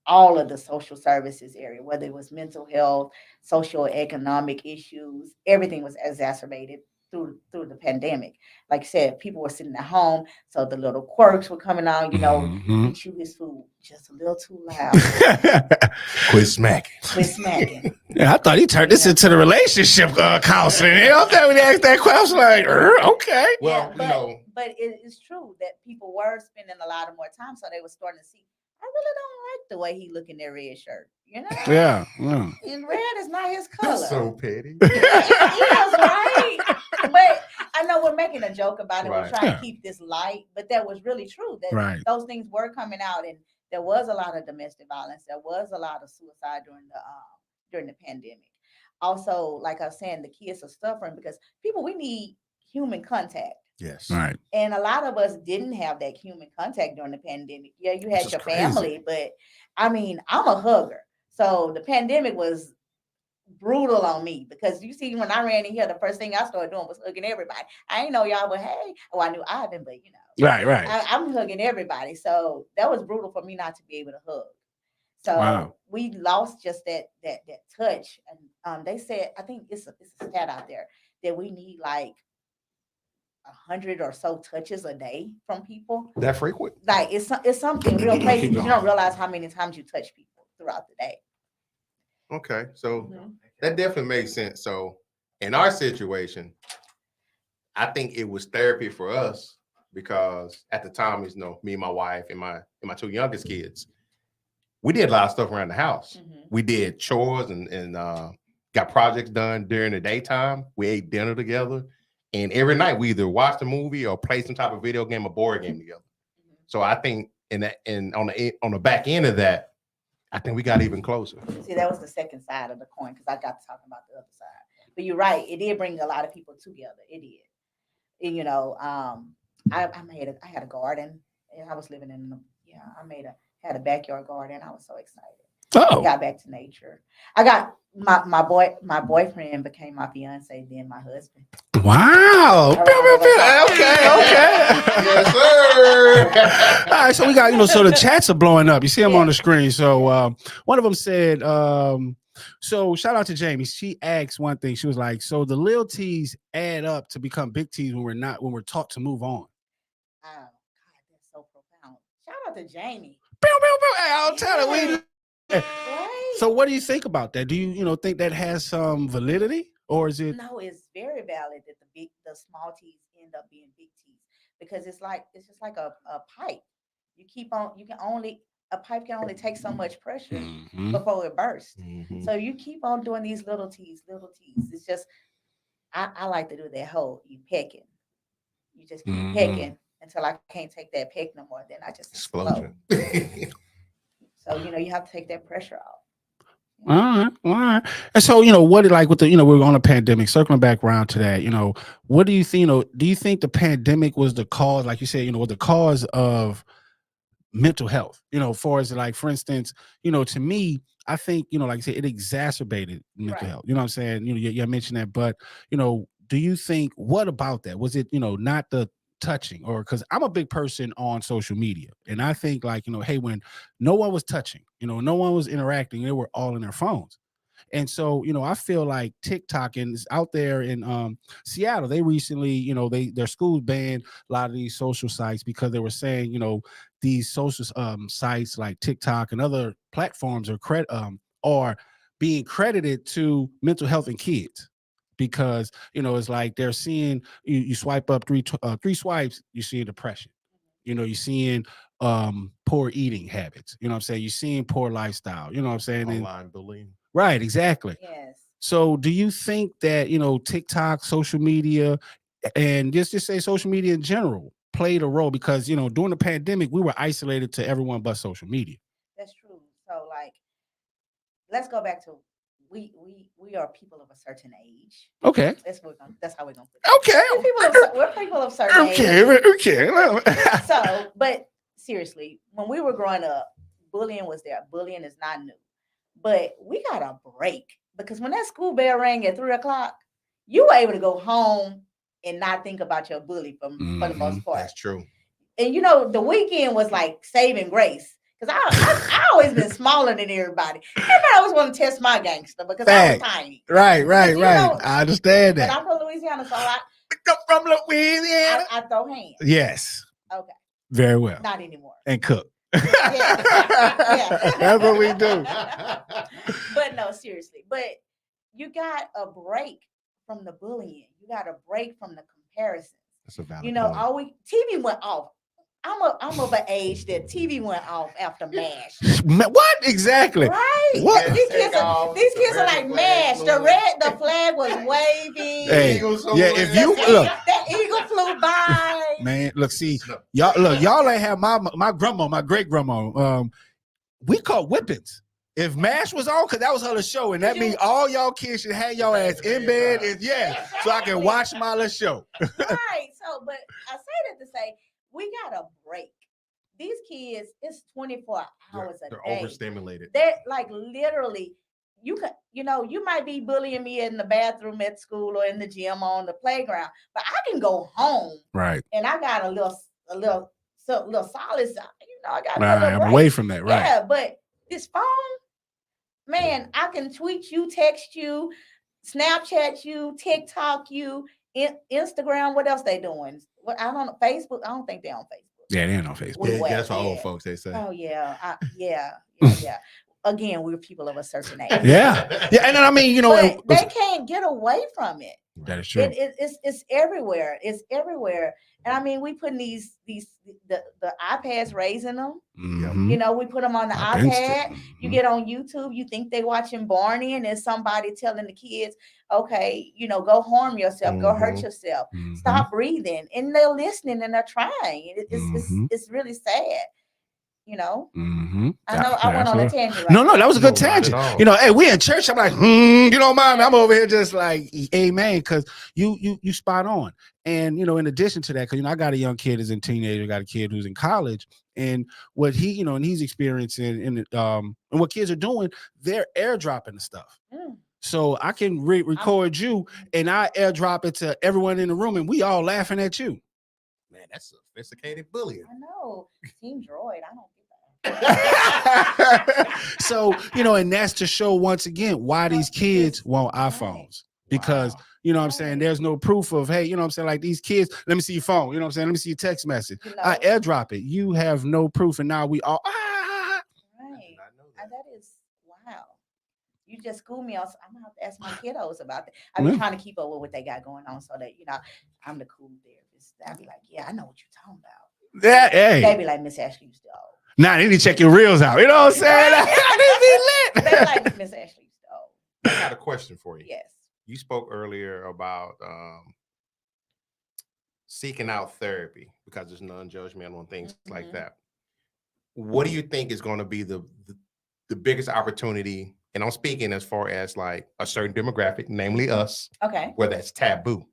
all of the social services area, whether it was mental health, social economic issues, everything was exacerbated through the pandemic. Like I said, people were sitting at home, so the little quirks were coming out. You know, he chew his food just a little too loud. Quit smacking. Yeah, I thought he turned this into the relationship counseling. You know, I thought we asked that question like, okay. Well, yeah, but it is true that people were spending a lot of more time, so they were starting to see, I really don't like the way he look in that red shirt. You know? Yeah. And red is not his color. That's so petty. Yes, right. But I know we're making a joke about it. Right. We're trying to keep this light, but that was really true. That those things were coming out, and there was a lot of domestic violence. There was a lot of suicide during the pandemic. Also, like I was saying, the kids are suffering because we need human contact. Yes. Right. And a lot of us didn't have that human contact during the pandemic. Yeah, you Which had is your crazy. family, but I mean, I'm a hugger. So the pandemic was brutal on me because you see, when I ran in here, the first thing I started doing was hugging everybody. I ain't know y'all, but hey, I knew Ivan, but you know, Right. I'm hugging everybody. So that was brutal for me not to be able to hug. So Wow. we lost just that touch. And they said, I think it's a stat out there that we need like 100 or so touches a day from people. That frequent? Like it's something real crazy because you don't realize how many times you touch people throughout the day. Okay, so Mhm. that definitely makes sense. So in our situation, I think it was therapy for us because at the time, you know, me and my wife and my two youngest kids, we did a lot of stuff around the house. Mhm. We did chores and got projects done during the daytime. We ate dinner together, and every night we either watched a movie or played some type of video game or board game together. Mhm. So I think on the back end of that, I think we got even closer. See, that was the second side of the coin because I got to talking about the other side. But you're right, it did bring a lot of people together. It did. And, you know, I had a garden, and I was living in had a backyard garden. I was so excited. Oh. Got back to nature. I got my boyfriend became my fiance, then my husband. Wow. Okay. Yes, sir. All right, so we got, you know, so the chats are blowing up. You see them Yeah. on the screen. So one of them said, so shout out to Jamie. She asked one thing. She was like, so the little T's add up to become big T's when we're taught to move on. Oh, God, that's so profound. Shout out to Jamie. Hey, I'll tell her. Right? So what do you think about that? Do you think that has some validity, or is it? No, it's very valid that the small T's end up being big T's because it's just like a pipe. A pipe can only take so much pressure Mhm. before it bursts. Mhm. So you keep on doing these little T's. It's just I like to do that whole you pecking. You just keep Mhm. pecking until I can't take that peck no more. Then I just explode. Explosion. So you have to take that pressure off. All right. And so, what like with the, we're on a pandemic, circling back around to that, what do you think, do you think the pandemic was the cause, like you said, was the cause of mental health, far as like, for instance, to me, I think, like I said, it exacerbated mental Right. health. You know what I'm saying? You mentioned that, but, do you think, what about that? Was it, not the touching, or because I'm a big person on social media, and I think like, hey, when no one was touching, no one was interacting, they were all in their phones. And so, I feel like TikTok and out there in Seattle, they recently, their schools banned a lot of these social sites because they were saying, these social sites like TikTok and other platforms are being credited to mental health in kids. Because it's like they're seeing you swipe up three swipes, you see depression. You're seeing poor eating habits. You know what I'm saying? You're seeing poor lifestyle. You know what I'm saying? Online bullying. Right, exactly. Yes. So do you think that, TikTok, social media, and just say social media in general played a role? Because, during the pandemic, we were isolated to everyone but social media. That's true. So like, let's go back to we are people of a certain age. Okay. That's how we're gonna put it. Okay. We're people of certain age. Okay. So, but seriously, when we were growing up, bullying was there. Bullying is not new. But we got a break because when that school bell rang at 3:00, you were able to go home and not think about your bully for the most part. That's true. And the weekend was like saving grace. Because I always been smaller than everybody. Everybody always want to test my gangster because I was tiny. Right. know, I understand that. But I'm from Louisiana, so From Louisiana. I throw hands. Yes. Okay. Very well. Not anymore. And cook. Yeah. That's what we do. But no, seriously. But you got a break from the bullying. You got a break from the comparisons. That's a valid point. TV went off. I'm of an age that TV went off after MASH. What exactly? Right. What? These kids are like MASH. The flag was waving. Hey, if you look, that eagle flew by. Man, see, y'all ain't have my grandma, my great grandma. We caught whippings. If MASH was on, because that was her little show, and that means all y'all kids should have your ass in bed. So I can watch my little show. Right. So, but I say that to say we got a break. These kids, it's 24 hours a They're day. overstimulated. They're like literally, you could, you might be bullying me in the bathroom at school or in the gym or on the playground, but I can go home, Right. and I got a little solid side. I got a little I'm break. away from that. Right. Yeah, but this phone, man, I can tweet you, text you, Snapchat you, TikTok you, Instagram. What else they doing? What I don't know. Facebook. I don't think they're on Facebook. Yeah, they ain't on Facebook. Yeah, that's for old folks, they say. Oh yeah, yeah. Again, we're people of a certain age. Yeah. And then I mean, but they can't get away from it. That is true. It's everywhere. It's everywhere. And I mean, we putting the iPads raising them. Mhm. We put them on the iPad. You get on YouTube, you think they watching Barney, and there's somebody telling the kids, okay, go harm yourself, go hurt yourself, stop breathing, and they're listening and they're trying. It's really sad. I know I went on a tangent. No, that was a good tangent. Hey, we in church. I'm like, you don't mind. I'm over here just like, amen, because you spot on. And in addition to that, because I got a young kid who's a teenager, got a kid who's in college, and what he, and he's experiencing, and what kids are doing, they're airdropping the stuff. So I can record you, and I airdrop it to everyone in the room, and we all laughing at you. Man, that's sophisticated bullying. I know. Team Droid. I don't. So, and that's to show once again why these kids want iPhones. Because, what I'm saying, there's no proof of, hey, what I'm saying, like these kids, let me see your phone, what I'm saying, let me see your text message. I airdrop it. You have no proof, and now we all Right. That is wow. You just schooled me on. I'm gonna have to ask my kiddos about that. I've been trying to keep up with what they got going on so that I'm the cool therapist. I'll be like, yeah, I know what you're talking about. Yeah, hey. They be like, Miss Ashley, you still old. Nah, they need to check your reels out. You know what I'm saying? They be like, Miss Ashley, you still old. I got a question for you. Yes. You spoke earlier about seeking out therapy because there's non-judgmental and things like that. What do you think is going to be the biggest opportunity? And I'm speaking as far as like a certain demographic, namely us. Okay. Where that's taboo.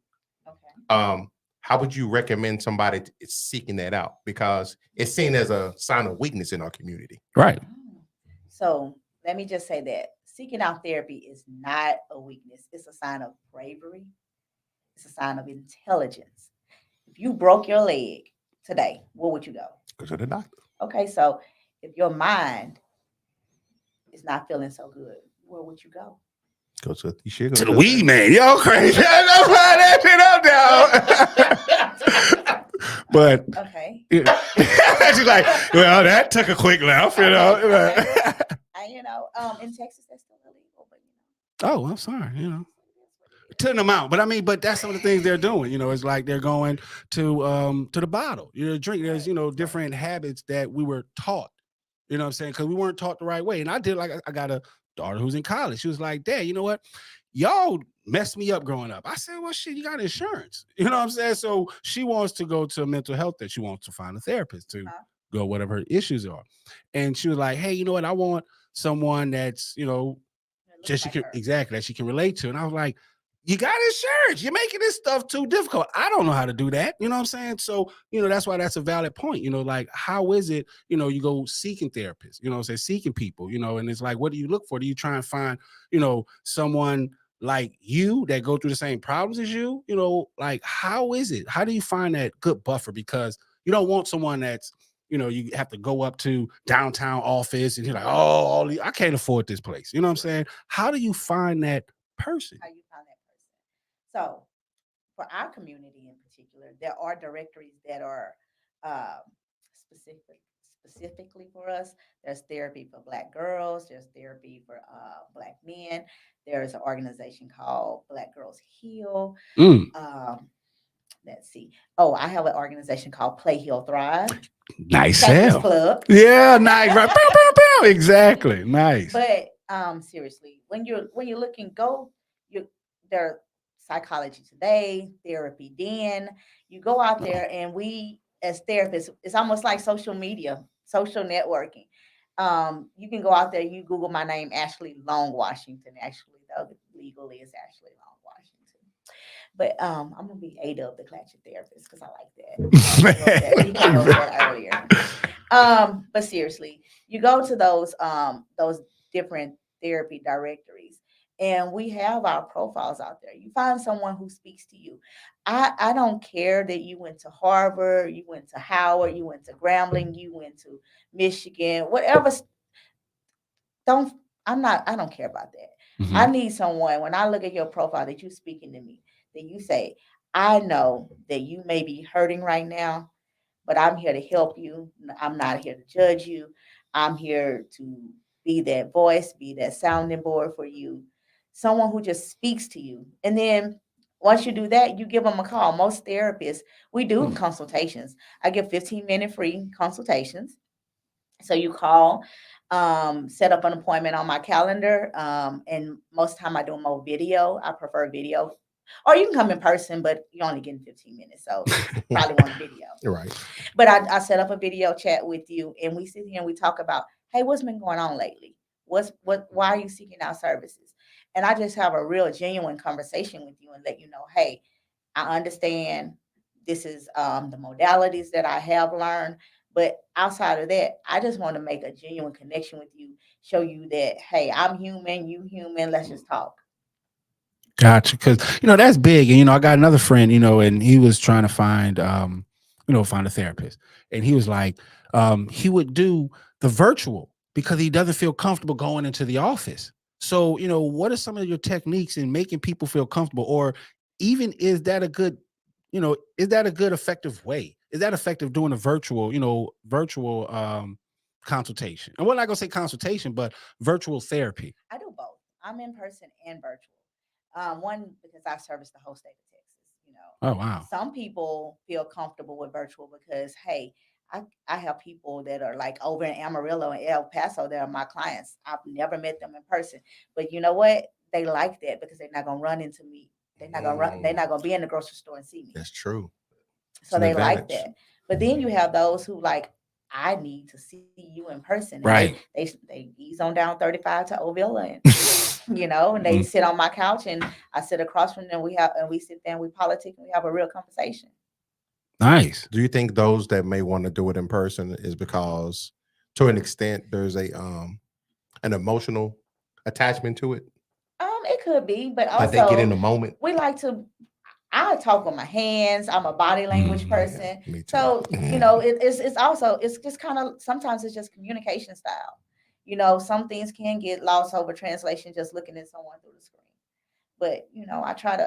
Okay. How would you recommend somebody is seeking that out? Because it's seen as a sign of weakness in our community. Right. So let me just say that seeking out therapy is not a weakness. It's a sign of bravery. It's a sign of intelligence. If you broke your leg today, where would you go? Go to the doctor. Okay, so if your mind is not feeling so good, where would you go? Go to the weed man. Yo, crazy. That's why that shit up now. But okay. She's like, well, that took a quick laugh, in Texas that's still illegal, but Oh, I'm sorry, to them out. But that's some of the things they're doing. It's like they're going to the bottle, drink. There's, different habits that we were taught, what I'm saying? Because we weren't taught the right way. And I did, like, I got a daughter who's in college. She was like, Dad, you know what? Y'all messed me up growing up. I said, well, shit, you got insurance. You know what I'm saying? So she wants to go to mental health, that she wants to find a therapist to go whatever her issues are. And she was like, hey, you know what? I want someone that's, just that she can relate to. And I was like, you got insurance. You're making this stuff too difficult. I don't know how to do that. You know what I'm saying? So, that's why that's a valid point. Like, how is it, you go seeking therapists, seeking people, and it's like, what do you look for? Do you try and find, someone like you that go through the same problems as you? Like, how is it? How do you find that good buffer? Because you don't want someone that's, you have to go up to downtown office and you're like, oh, I can't afford this place. You know what I'm saying? How do you find that person? How you find that person? So for our community in particular, there are directories that are specifically for us. There's therapy for Black girls. There's therapy for Black men. There's an organization called Black Girls Heal. Let's see. Oh, I have an organization called Play, Heal, Thrive. Nice. Club. Yeah, nice. Right. Exactly. Nice. But seriously, when you're looking, there Psychology Today, Therapy Den. You go out there, and we as therapists, it's almost like social media, social networking. You can go out there, you Google my name, Ashley Long Washington. Actually, the legal is Ashley Long Washington. But I'm gonna be A-Dub, the Clatchet therapist, because I like that. He came up with that earlier. But seriously, you go to those different therapy directories, and we have our profiles out there. You find someone who speaks to you. I don't care that you went to Harvard, you went to Howard, you went to Grambling, you went to Michigan, whatever. Don't I don't care about that. I need someone, when I look at your profile, that you speaking to me, that you say, I know that you may be hurting right now, but I'm here to help you. I'm not here to judge you. I'm here to be that voice, be that sounding board for you. Someone who just speaks to you. And then once you do that, you give them a call. Most therapists, we do consultations. I give 15-minute free consultations. So you call, set up an appointment on my calendar. And most of the time I do them over video. I prefer video. Or you can come in person, but you're only getting 15 minutes. So you probably want video. Right. But I set up a video chat with you, and we sit here and we talk about, hey, what's been going on lately? Why are you seeking out services? And I just have a real genuine conversation with you and let you know, hey, I understand this is the modalities that I have learned. But outside of that, I just want to make a genuine connection with you, show you that, hey, I'm human, you human, let's just talk. Gotcha. Because, that's big. And, I got another friend, and he was trying to find, find a therapist. And he was like, he would do the virtual because he doesn't feel comfortable going into the office. So, what are some of your techniques in making people feel comfortable? Or even is that a good effective way? Is that effective doing a virtual consultation? And we're not going to say consultation, but virtual therapy. I do both. I'm in person and virtual. One, because I service the whole state of Texas. Oh, wow. Some people feel comfortable with virtual because, hey, I have people that are like over in Amarillo and El Paso. They're my clients. I've never met them in person, but you know what? They like that because they're not gonna run into me. They're not gonna run. They're not gonna be in the grocery store and see me. That's true. So they like that. But then you have those who like, I need to see you in person. And right. They ease on down 35 to Ovilla and and they sit on my couch and I sit across from them. We sit there and we politic and we have a real conversation. Nice. Do you think those that may want to do it in person is because to an extent there's a an emotional attachment to it? It could be, but also like they get in the moment. I talk with my hands. I'm a body language person. Yeah, me too. So, it's just kind of, sometimes it's just communication style. Some things can get lost over translation just looking at someone through the screen. But, I try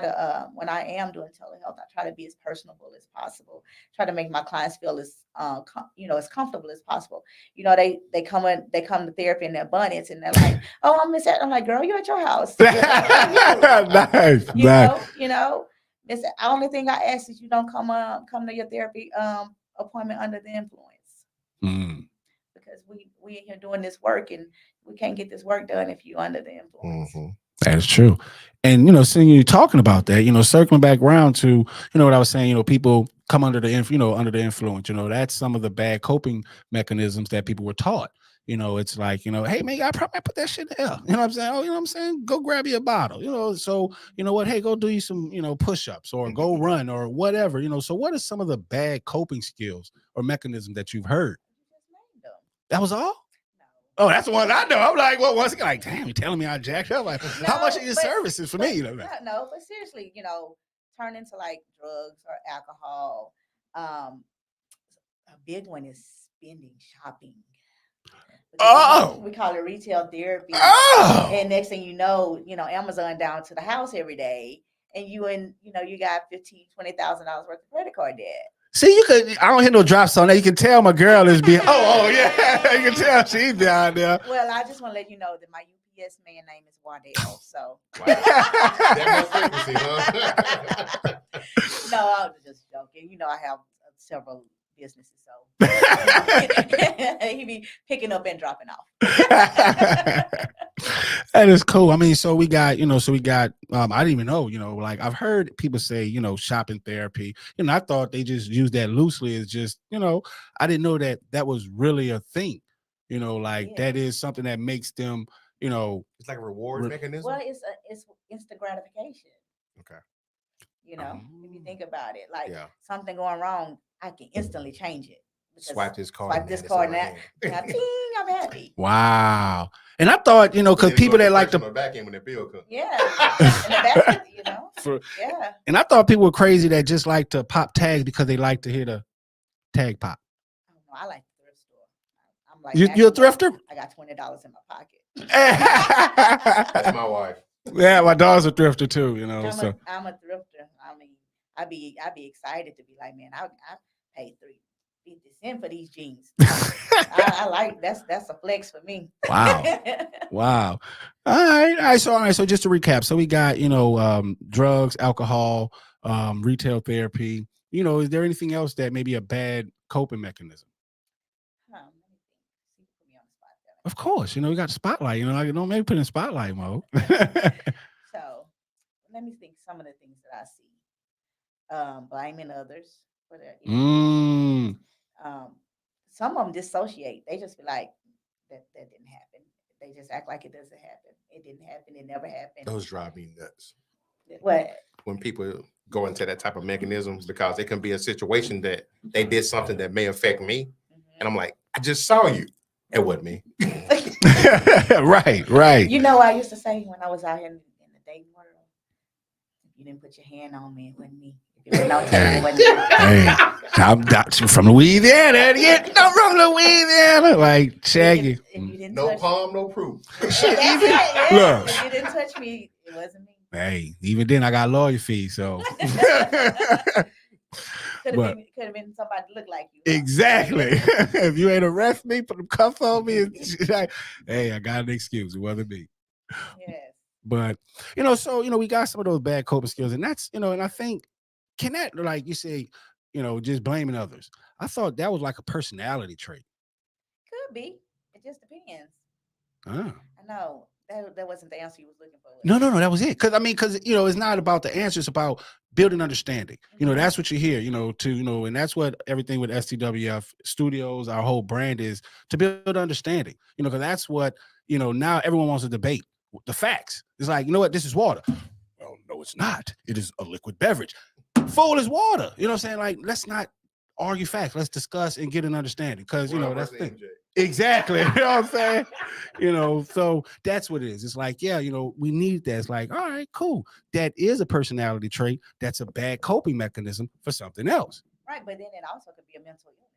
to when I am doing telehealth, I try to be as personable as possible. Try to make my clients feel as as comfortable as possible. They come to therapy in their bonnets and they're like, "Oh, I'm Miss." I'm like, "Girl, you at your house." Nice. Miss. The only thing I ask is you don't come to your therapy appointment under the influence. Because we in here doing this work and we can't get this work done if you're under the influence. That is true. And, seeing you talking about that, circling back around to, what I was saying, people come under the influence, that's some of the bad coping mechanisms that people were taught. It's like, hey, man, I probably put that shit in hell. You know what I'm saying? Oh, you know what I'm saying? Go grab you a bottle, so, you know what? Hey, go do you some, push-ups or go run or whatever, so what are some of the bad coping skills or mechanisms that you've heard? That was all? Oh, that's the one I know. I'm like, well, once again, like, damn, you telling me I jacked up? Like, how much are your services for me? No, but seriously, turn into like drugs or alcohol. A big one is spending, shopping. We call it retail therapy. And next thing you know, Amazon down to the house every day, and you got $15,000, $20,000 worth of credit card debt. See, I don't hear no drops on that. You can tell my girl is being, yeah, you can tell she's down there. Well, I just want to let you know that my UPS man name is Wardell, so. Wow. That much frequency, huh? No, I was just joking. I have several businesses, so. He be picking up and dropping off. That is cool. I mean, so we got, I didn't even know, like I've heard people say, shopping therapy, I thought they just used that loosely as just, I didn't know that was really a thing, like is. that is something that makes them, It's like a reward mechanism. Well, it's instant gratification. Okay. If you think about it, like Yeah. something going wrong, I can instantly change it. because Swipe this card. Swipe and this now card it's now. in my Now, hand. ding, I'm happy. Wow. And I thought, because people that like to on the back end when the bill comes. Yeah. In the back, yeah. And I thought people were crazy that just like to pop tags because they like to hear the tag pop. I don't know. I like the thrift store. I'm like, You're a thrifter? I got $20 in my pocket. That's my wife. Yeah, my dog's a thrifter too, I'm a thrifter. I mean, I'd be excited to be like, man, I paid $3.50 for these jeans. I like that's a flex for me. Wow. Wow. All right. So just to recap, so we got, drugs, alcohol, retail therapy. Is there anything else that may be a bad coping mechanism? Let me think. See, put me on the spot there. Of course, we got the spotlight. Maybe put in spotlight mode. So let me think some of the things that I see. Blaming others for their some of them dissociate. They just be like, that didn't happen. They just act like it doesn't happen. It didn't happen. It never happened. Those drive me nuts. What? When people go into that type of mechanisms, because it can be a situation that they did something that may affect me. And I'm like, I just saw you. It wasn't me. Right. I used to say when I was out here in the dating world, if you didn't put your hand on me, it wasn't me. If it wasn't on it wasn't me. Hey, I'm from Louisiana. I'm from Louisiana. Like Shaggy. If you didn't No touch palm, no proof. Shit, That's even, it, yeah. look. If you didn't touch me, it wasn't me. Hey, even then I got lawyer fees, so Could have been somebody that looked like you. Exactly. If you ain't arrest me, put them cuffs on me, and like, hey, I got an excuse. It wasn't me. Yes. But so we got some of those bad coping skills, and that's and I think can that, like you say, just blaming others. I thought that was like a personality trait. Could be. It just depends. Ah. I know that wasn't the answer you was looking for. No, that was it. Because it's not about the answer; it's about building understanding. That's what you hear. And that's what everything with STWF Studios, our whole brand is to build understanding. Because that's what now everyone wants to debate the facts. It's like, this is water. Well, no, it's not. It is a liquid beverage. Full is water. You know what I'm saying? Like, let's not argue facts. Let's discuss and get an understanding. Because that's the thing. Exactly. You know what I'm saying? So that's what it is. It's like, yeah, we need that. It's like, all right, cool. That is a personality trait. That's a bad coping mechanism for something else. Right, but then it also could be a mental illness.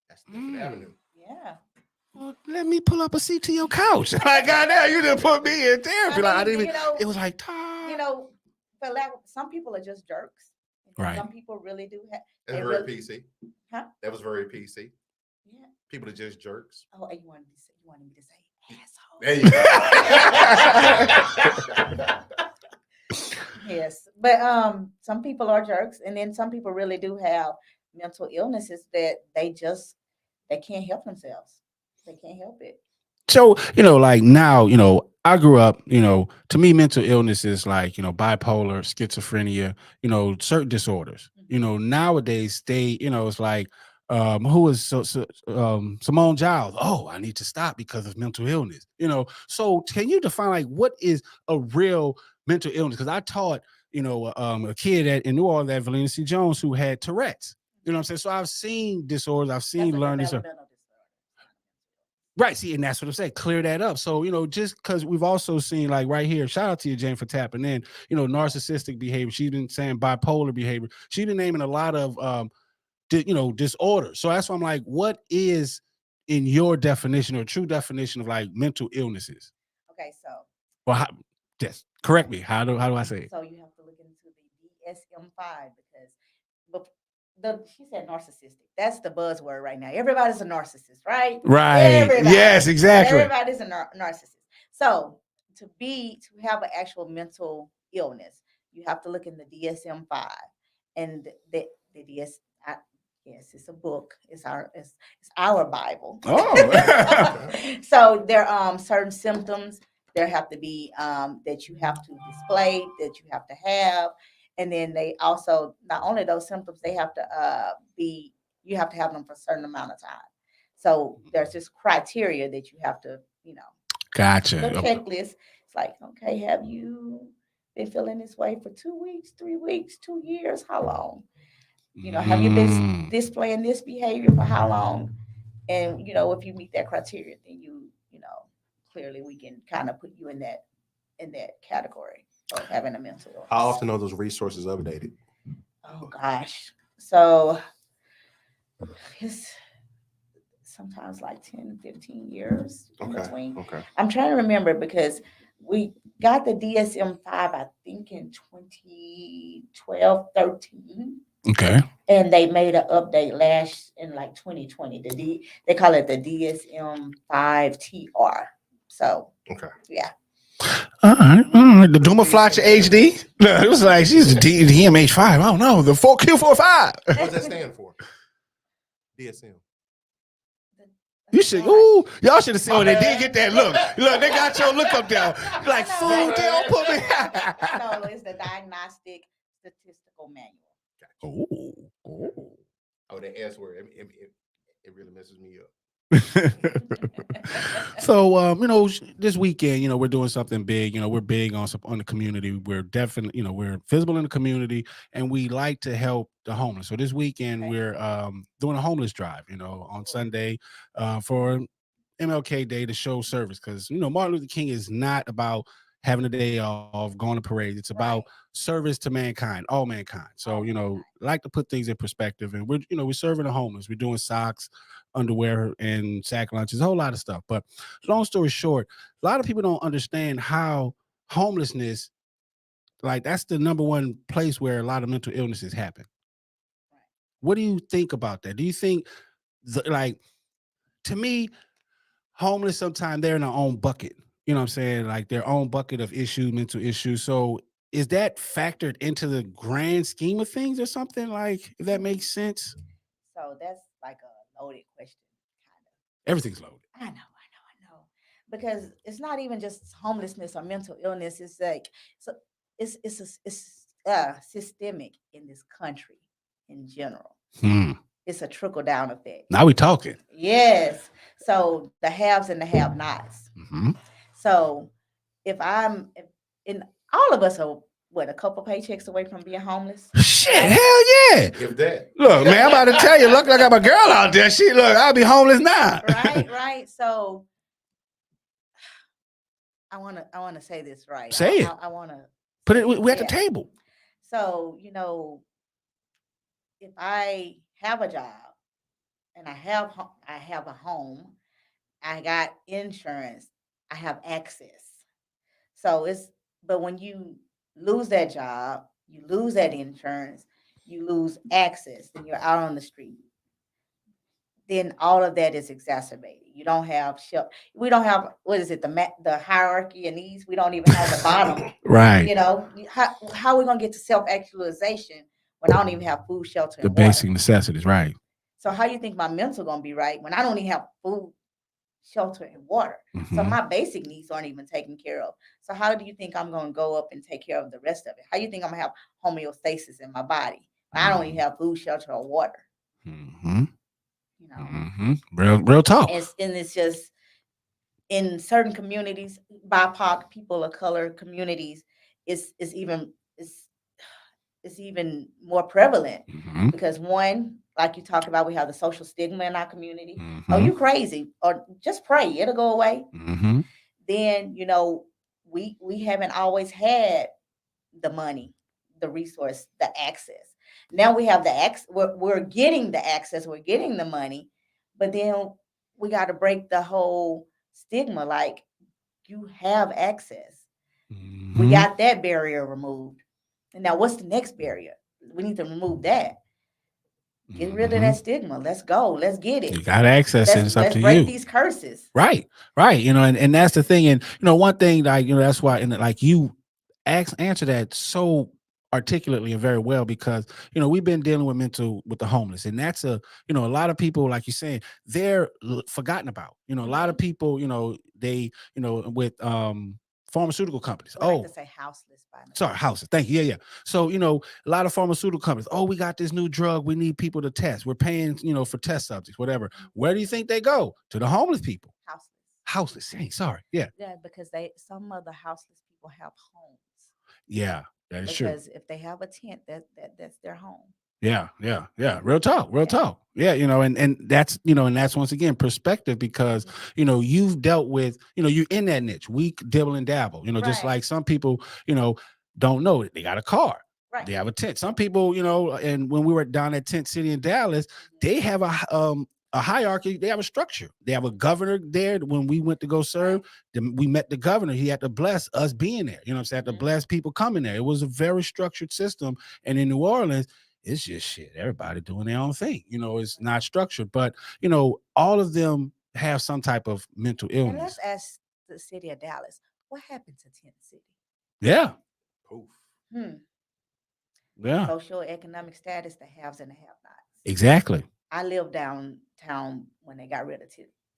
That's the different avenue. Yeah. Well, let me pull up a seat to your couch. Like, goddamn, you didn't put me in therapy. I didn't even. It was like, for some people are just jerks. Right. Some people really do have. That's very PC. Huh? That was very PC. Yeah. People are just jerks. Oh, you wanted me to say asshole. There you go. Yes, but some people are jerks, and then some people really do have mental illnesses that they can't help themselves. They can't help it. So, like now, I grew up, to me, mental illness is like, bipolar, schizophrenia, certain disorders. Nowadays it's like, who is Simone Giles? Oh, I need to stop because of mental illness. So can you define like what is a real mental illness? Because I taught, a kid in New Orleans at Valina C. Jones who had Tourette's. You know what I'm saying? So I've seen disorders, I've seen learning. Right. See, and that's what I'm saying. Clear that up. So, just because we've also seen like right here, shout out to you, Jane, for tapping in, narcissistic behavior. She's been saying bipolar behavior. She's been naming a lot of, disorders. So that's why I'm like, what is in your definition or true definition of like mental illnesses? Okay. So. Well, just correct me. How do I say it? So you have to look into the DSM-5 because she said narcissistic. That's the buzzword right now. Everybody's a narcissist, right? Right. Everybody. Yes, exactly. Everybody's a narcissist. So to have an actual mental illness, you have to look in the DSM-5, and the DS. Yes, it's a book. It's our Bible. Oh. So there are certain symptoms there have to be that you have to display, that you have to have. And then they also, not only those symptoms, they have to you have to have them for a certain amount of time. So there's this criteria that you have to, the Gotcha. checklist. It's like, okay, have you been feeling this way for 2 weeks, 3 weeks, 2 years? How long? Have you been displaying this behavior for how long? And if you meet that criteria, then clearly we can kind of put you in that category of having a mental illness. How often are those resources updated? Oh gosh. So it's sometimes like 10, 15 years in between. Okay. I'm trying to remember because we got the DSM-5, I think in 2012, 13. Okay. And they made an update in like 2020. They call it the DSM-5 TR. So Okay. yeah. All right. The Duma Flacha HD. No, it was like she's the DMH5. I don't know. The 4Q45. What does that stand for? DSM. You should. Ooh, y'all should have seen when they did get that look. Look, they got your look up there. Like, fool, they don't put me. No, it's the Diagnostic Statistical Manual. Oh, the S word. It really messes me up. So, this weekend, we're doing something big. We're big on the community. We're definitely, we're visible in the community, and we like to help the homeless. So this weekend, we're doing a homeless drive, on Sunday for MLK Day to show service. Because, Martin Luther King is not about having a day off, going to parades. It's about service to mankind, all mankind. So, like to put things in perspective. And we're serving the homeless. We're doing socks, underwear, and sack lunches, a whole lot of stuff. But long story short, a lot of people don't understand how homelessness, like, that's the number one place where a lot of mental illnesses happen. What do you think about that? Do you think, to me, homeless, sometimes they're in their own bucket. You know what I'm saying? Like their own bucket of issues, mental issues. So is that factored into the grand scheme of things or something? Like, if that makes sense? So that's like a loaded question, kind of. Everything's loaded. I know. Because it's not even just homelessness or mental illness. It's like, so it's systemic in this country in general. It's a trickle down effect. Now we talking. Yes. So the haves and the have-nots. So if all of us are a couple paychecks away from being homeless. Shit, hell yeah. If that. Look, man, I'm about to tell you, look like I'm a girl out there. I'll be homeless now. Right. So I wanna say this right. Say it. I wanna put it. We're at the table. So if I have a job and I have a home, I got insurance, I have access. So but when you lose that job, you lose that insurance, you lose access, then you're out on the street. Then all of that is exacerbated. You don't have shelter. We don't have, what is it, the hierarchy of needs? We don't even have the bottom. Right. How are we going to get to self-actualization when I don't even have food, shelter, and the water? basic necessities, right. So how do you think my mental going to be right when I don't even have food, shelter, and water? So my basic needs aren't even taken care of. So how do you think I'm going to go up and take care of the rest of it? How do you think I'm going to have homeostasis in my body when I don't even have food, shelter, or water? Real talk. And it's just in certain communities, BIPOC, people of color communities, it's even more prevalent because one, like you talked about, we have the social stigma in our community. Oh, you crazy? Or just pray, it'll go away. Then we haven't always had the money, the resource, the access. Now we have the access. We're getting the access. We're getting the money, but then we got to break the whole stigma. Like, you have access. We got that barrier removed. And now what's the next barrier? We need to remove that. Get rid of that stigma. Let's go. Let's get it. You got access, and it's up to you. Let's break these curses. Right. And that's the thing. And one thing, like, that's why, and like you answer that so articulately and very well, because we've been dealing with the homeless, and that's a lot of people, like you're saying, they're forgotten about. A lot of people, they with pharmaceutical companies. We like to say houseless by now. Sorry, houses. Thank you. Yeah. So, a lot of pharmaceutical companies, we got this new drug. We need people to test. We're paying, for test subjects, whatever. Where do you think they go? To the homeless people. Houseless. Houseless. Hey, sorry. Yeah. Yeah, because some of the houseless people have homes. Yeah, that is true. Because if they have a tent, that's their home. Yeah. Real talk. Yeah, and that's, and that's once again perspective, because you've dealt with, you're in that niche. We dibble and dabble, just like some people, don't know it. They got a car. Right. They have a tent. Some people, and when we were down at Tent City in Dallas, they have a hierarchy. They have a structure. They have a governor there. When we went to go serve, we met the governor. He had to bless us being there. You know what I'm saying? Had to bless people coming there. It was a very structured system. And in New Orleans, it's just shit. Everybody doing their own thing. It's not structured. But, all of them have some type of mental illness. And let's ask the city of Dallas, what happened to Tent City? Yeah. Oof. Yeah. Socioeconomic status, the haves and the have-nots. Exactly. I lived downtown when they got rid of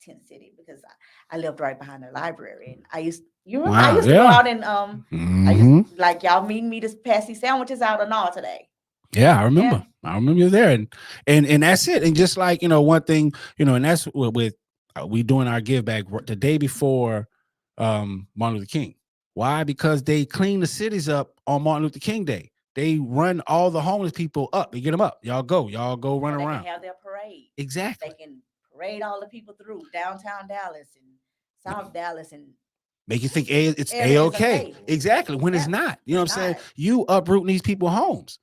Tent City, because I lived right behind the library, and I used to go out and I used, like, y'all meeting me to pass these sandwiches out and all today. Yeah, I remember. Yeah. I remember you there, and that's it. And just like one thing, and that's with we doing our give back the day before Martin Luther King. Why? Because they clean the cities up on Martin Luther King Day. They run all the homeless people up. They get them up. Y'all go run around. They can have their parade. Exactly. They can parade all the people through downtown Dallas and South Dallas and make you think it's A-okay. Exactly. When it's not. You know what I'm saying? You uprooting these people's homes.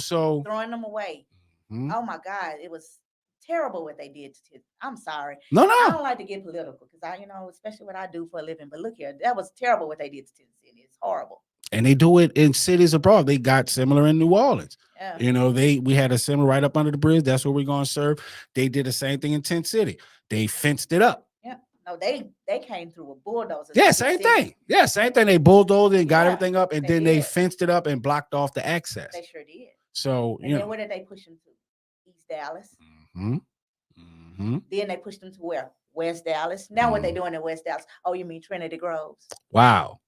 So throwing them away. Oh my God, it was terrible what they did to. I'm sorry. No. I don't like to get political, because especially what I do for a living. But look here, that was terrible what they did to Tennessee. It's horrible. And they do it in cities abroad. They got similar in New Orleans. Yeah. We had a similar right up under the bridge. That's where we're going to serve. They did the same thing in Tent City. They fenced it up. Yeah. No, they came through a bulldozer. Yeah, same thing. Yeah, same thing. They bulldozed it and got everything up, and then they fenced it up and blocked off the access. They sure did. So, and then where did they push them to? East Dallas. Then they pushed them to where? West Dallas. Now what they doing in West Dallas? Oh, you mean Trinity Groves? Wow.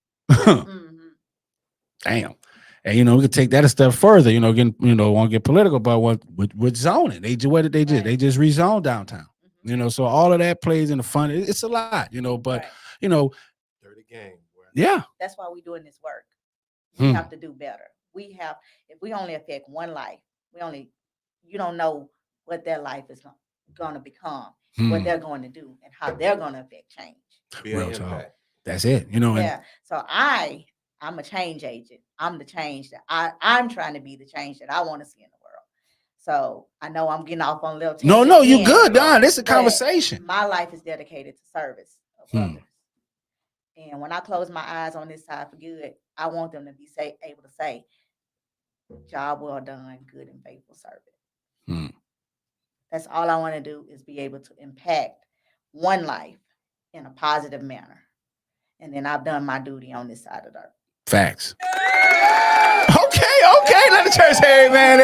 Damn. And we could take that a step further, won't get political, but with zoning, what did they do? They just rezoned downtown. So all of that plays in the fun. It's a lot, but dirty game. Yeah. That's why we're doing this work. We have to do better. If we only affect one life, you don't know what their life is going to become, what they're going to do, and how they're going to affect change. Real talk. That's it. So I'm a change agent. I'm the change that I'm trying to be the change that I want to see in the world. So I know I'm getting off on a little. No, you good, Don. This is a conversation. My life is dedicated to service of others. And when I close my eyes on this side for good, I want them to be able to say, "Job well done, good and faithful servant." That's all I want to do, is be able to impact one life in a positive manner. And then I've done my duty on this side of the earth. Facts. Okay. Let the church say amen.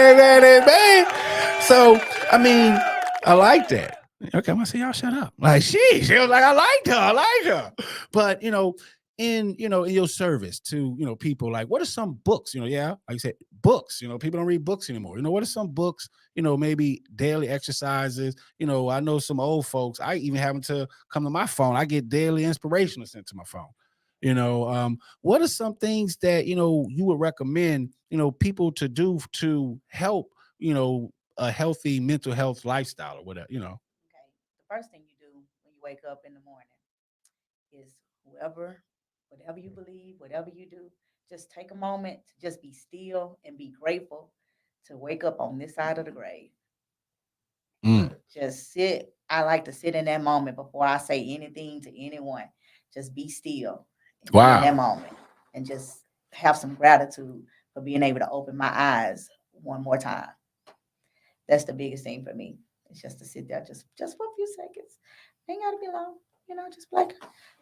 So, I like that. Okay, I'm gonna say y'all shut up. Like, she was like, I like her. But in your service to people, like, what are some books? Like you said, books. People don't read books anymore. What are some books? Maybe daily exercises. I know some old folks. I even have them to come to my phone. I get daily inspirational sent to my phone. What are some things that you would recommend people to do to help a healthy mental health lifestyle or whatever? Okay. The first thing you do when you wake up in the morning is whatever you believe, whatever you do, just take a moment to just be still and be grateful to wake up on this side of the grave. Just sit. I like to sit in that moment before I say anything to anyone. Just be still. Wow. In that moment, and just have some gratitude for being able to open my eyes one more time. That's the biggest thing for me. It's just to sit there just for a few seconds. Ain't gotta be long, just like,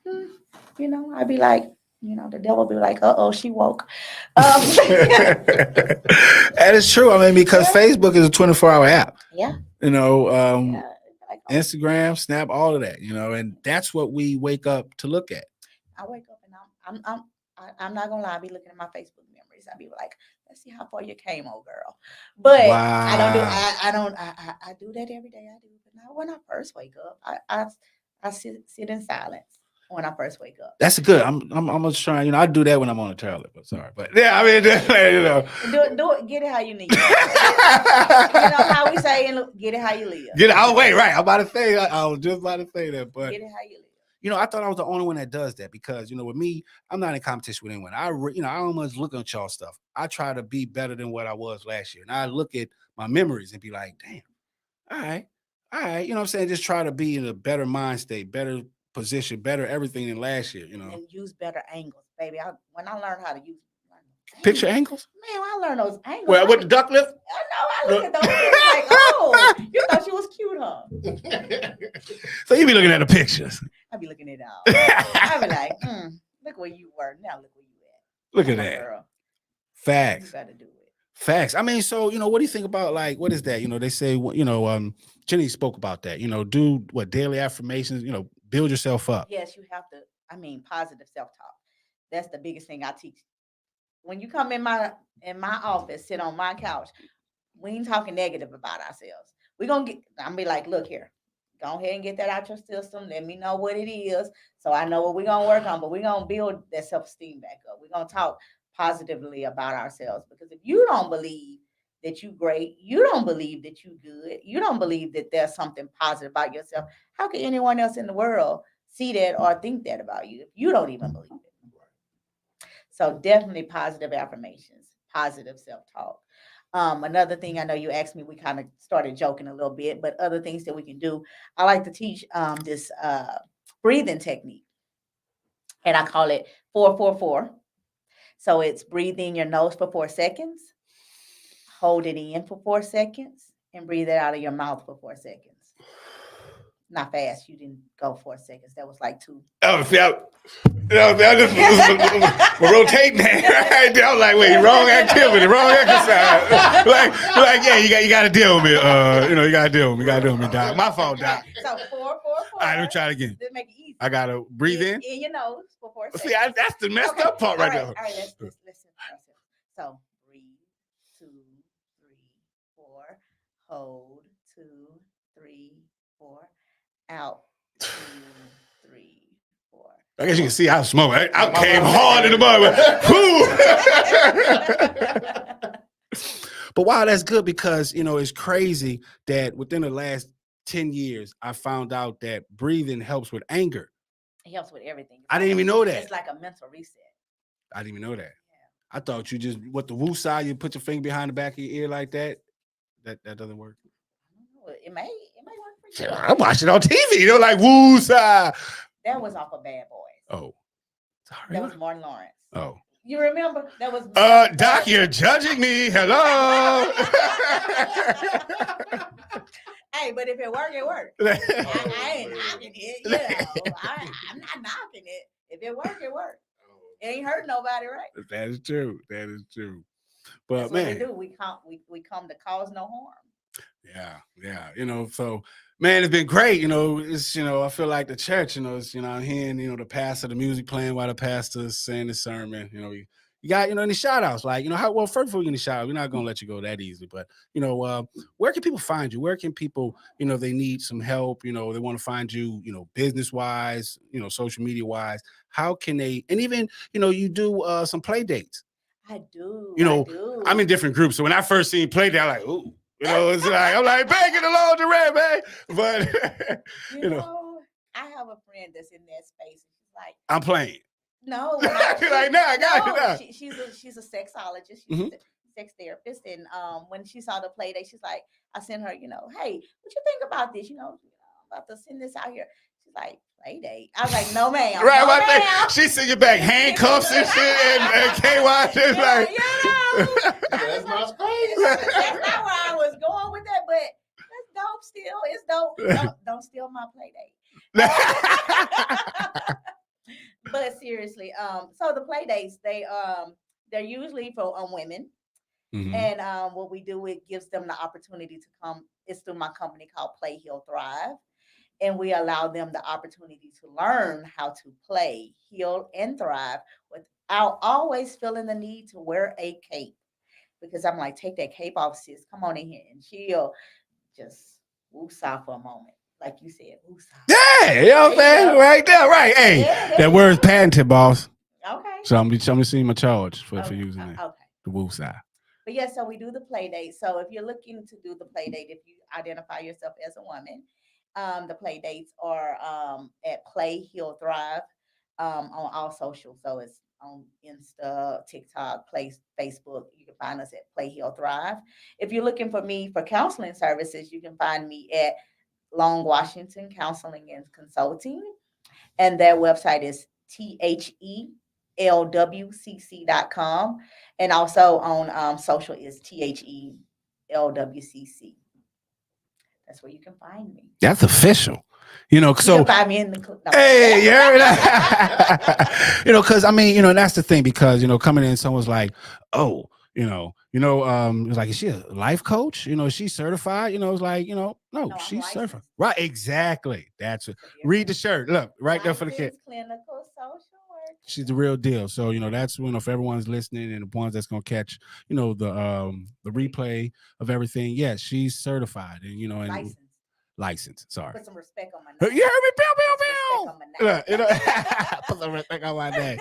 I'd be like, the devil be like, uh-oh, she woke. That is true. Because Facebook is a 24-hour app. Yeah. Instagram, Snap, all of that, and that's what we wake up to look at. I wake up and I'm not gonna lie. I be looking at my Facebook memories. I be like, let's see how far you came, old girl. But I don't do. Wow. I do that every day. I do, but not when I first wake up. I sit in silence when I first wake up. That's good. I'm gonna try. You know, I do that when I'm on the toilet. But sorry, but yeah, I mean, you know, Do it. Get it how you need. You know how we say, get it how you live. get it. Oh wait, right. I'm about to say. I was just about to say that, but Get it how you live. you know, I thought I was the only one that does that because, you know, with me, I'm not in competition with anyone. You know, I don't much look at y'all stuff. I try to be better than what I was last year. And I look at my memories and be like, damn, all right. You know what I'm saying? Just try to be in a better mind state, better position, better everything than last year, you know. And use better angles, baby. When I learned how to use Picture angles? Man, I learned those angles. Well, with the duck lift? I know. I look at those things like, oh, you thought she was cute, huh? So you be looking at the pictures. I be looking at it all. I be like, look where you were. Now look where you at. Look at that. Girl. Facts. You gotta do it. Facts. I mean, so, you know, what do you think about, like, what is that? You know, they say, you know, Jenny spoke about that, you know, do what daily affirmations, you know, build yourself up. Yes, you have to. Positive self-talk. That's the biggest thing I teach. When you come in my office, sit on my couch, we ain't talking negative about ourselves. I'm gonna be like, look here, go ahead and get that out your system. Let me know what it is, so I know what we're gonna work on. But we're gonna build that self-esteem back up. We're gonna talk positively about ourselves, because if you don't believe that you great, you don't believe that you good, you don't believe that there's something positive about yourself, how can anyone else in the world see that or think that about you if you don't even believe it? So definitely positive affirmations, positive self-talk. Another thing, I know you asked me, we kind of started joking a little bit, but other things that we can do. I like to teach this breathing technique, and I call it 4-4-4. So it's breathe in your nose for 4 seconds, hold it in for 4 seconds, and breathe it out of your mouth for 4 seconds. Not fast. You didn't go 4 seconds. That was like 2. Oh, see, I just was rotating that right there. I was like, wait, wrong activity, wrong exercise. like, yeah, you got to deal with me. You know, you got to deal with me, Doc. My fault, Doc. So 4-4-4. All right, let me try it again. Let's make it easy. I got to breathe in your nose for 4 seconds. See, that's the messed up part right there. All right, let's listen. So breathe, 2, 3, 4. Hold, 2, 3, 4. Out, 2, 3, 4. I guess you can see how smoke. I came hard in the mud. But wow, that's good, because, you know, it's crazy that within the last 10 years, I found out that breathing helps with anger. It helps with everything. I didn't even know that. It's like a mental reset. I didn't even know that. Yeah. I thought you just, what, the woo side, you put your finger behind the back of your ear like that. That doesn't work. It may work for you. I watched it on TV. You know, like woo side. That was off of Bad Boys. Oh, sorry. That was Martin Lawrence. Oh. You remember? That was Doc, you're judging me. Hello. Hey, but if it work, it work. I ain't knocking it. You know, I'm not knocking it. If it work, it work. It ain't hurt nobody, right? That is true. That is true. But that's man, what we do. We come to cause no harm. Yeah. You know, so man, it's been great. You know, it's, you know, I feel like the church, you know, it's, you know, I'm hearing, you know, the pastor, the music playing while the pastor's saying the sermon. You know, you got, you know, any shout outs, like, you know, how, well, first of all, you need a shout out. We're not going to let you go that easily, but, you know, where can people find you? Where can people, you know, they need some help, you know, they want to find you, you know, business wise, you know, social media wise, how can they, and even, you know, you do some play dates. I do. You know, I'm in different groups. So when I first seen play date, I'm like, ooh. You know, it's like, I'm like, bang in the lingerie, man. But, you know, I have a friend that's in that space. She's like, I'm playing. No. Like, nah, I got it now. She's a sexologist. She's a sex therapist. And when she saw the play date, she's like, I sent her, you know, hey, what you think about this? You know, I'm about to send this out here. She's like, play date. I was like, no, ma'am. Right, no, ma'am. She sent you back handcuffs and shit and KY. Just like, you know, that's my space. That's not where I was going with that, but that's dope still. It's dope. Don't steal my play date. But seriously, so the play dates, they're usually for women. And what we do, it gives them the opportunity to come. It's through my company called Play Heal Thrive. and we allow them the opportunity to learn how to play, heal, and thrive without always feeling the need to wear a cape. Because I'm like, take that cape off, sis. Come on in here and chill. Just woosah for a moment. Like you said, woosah. Yeah, you know what I'm saying? Right there, right. Hey, Yeah, there that you word's go. patented, boss. Okay. So I'm gonna see my charge for Okay. using that. Okay. The woo side. But yeah, so we do the play date. So if you're looking to do the play date, if you identify yourself as a woman, the play dates are at Play Heal Thrive on all social. So it's on Insta, TikTok, Facebook. You can find us at Play Heal Thrive. If you're looking for me for counseling services, you can find me at Long Washington Counseling and Consulting. And their website is thelwcc.com. And also on social is thelwcc. That's where you can find me. That's official. You know, You so can find me in the no. hey, you heard that? You know, because I mean, you know, that's the thing, because coming in, someone's like, oh, it's like, is she a life coach? Is she certified? It's like, no, I'm she's certified. licensed. Right, exactly. That's it. Read the shirt. Look, right there for the kid. Licensed clinical social worker. She's the real deal. So, that's if everyone's listening and the ones that's gonna catch, the replay of everything. Yes, she's certified and and licensed. Sorry. Put some respect on my You name. heard me? Pew, Put some pew, respect pew. on my name. Put some respect on my name.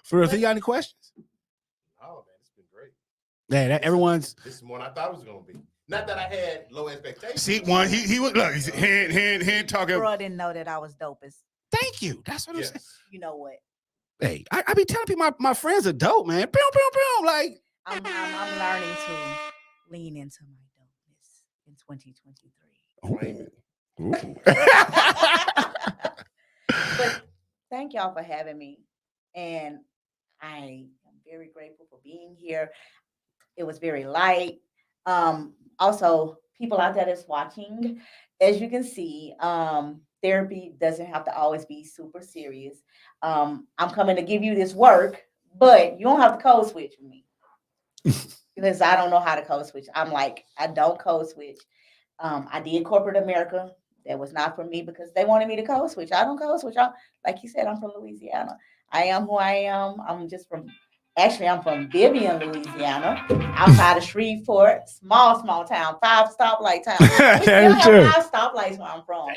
For real, so you got any questions? Oh man, it's been great. Yeah, everyone's. This is more than I thought it was gonna be. Not that I had low expectations. See, one he was look. He's hand talking. Bro, didn't know that I was dopest. Thank you. That's what I'm saying. Yes. You know what? Hey, I be telling people my friends are dope, man. Pew, pew, pew. Like I'm learning to lean into my dopeness in 2023. But thank y'all for having me. And I am very grateful for being here. It was very light. Also, people out there that's watching, as you can see, therapy doesn't have to always be super serious. I'm coming to give you this work, but you don't have to code switch with me because I don't know how to code switch. I'm like, I don't code switch. I did corporate America. That was not for me because they wanted me to code switch. I don't code switch. Like you said, I'm from Louisiana. I am who I am. I'm from Vivian, Louisiana, outside of Shreveport, small town, 5 stoplight town. We still have 5 stoplights where I'm from.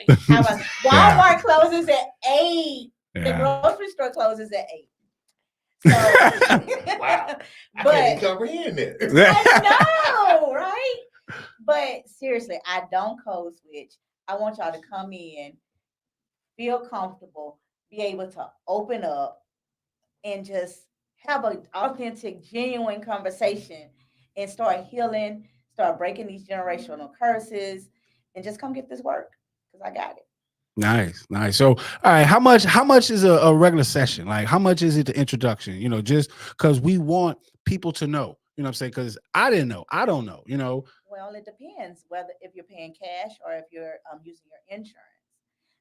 Walmart closes at 8. The grocery store closes at 8. So, wow. I but can't even comprehend it. I know, right? But seriously, I don't code switch. I want y'all to come in, feel comfortable, be able to open up and just have an authentic, genuine conversation and start healing, start breaking these generational curses, and just come get this work because I got it. Nice. So, all right, how much is a regular session? Like, how much is it the introduction? Just because we want people to know. You know what I'm saying? Because I didn't know. I don't know. Well, it depends whether if you're paying cash or if you're using your insurance.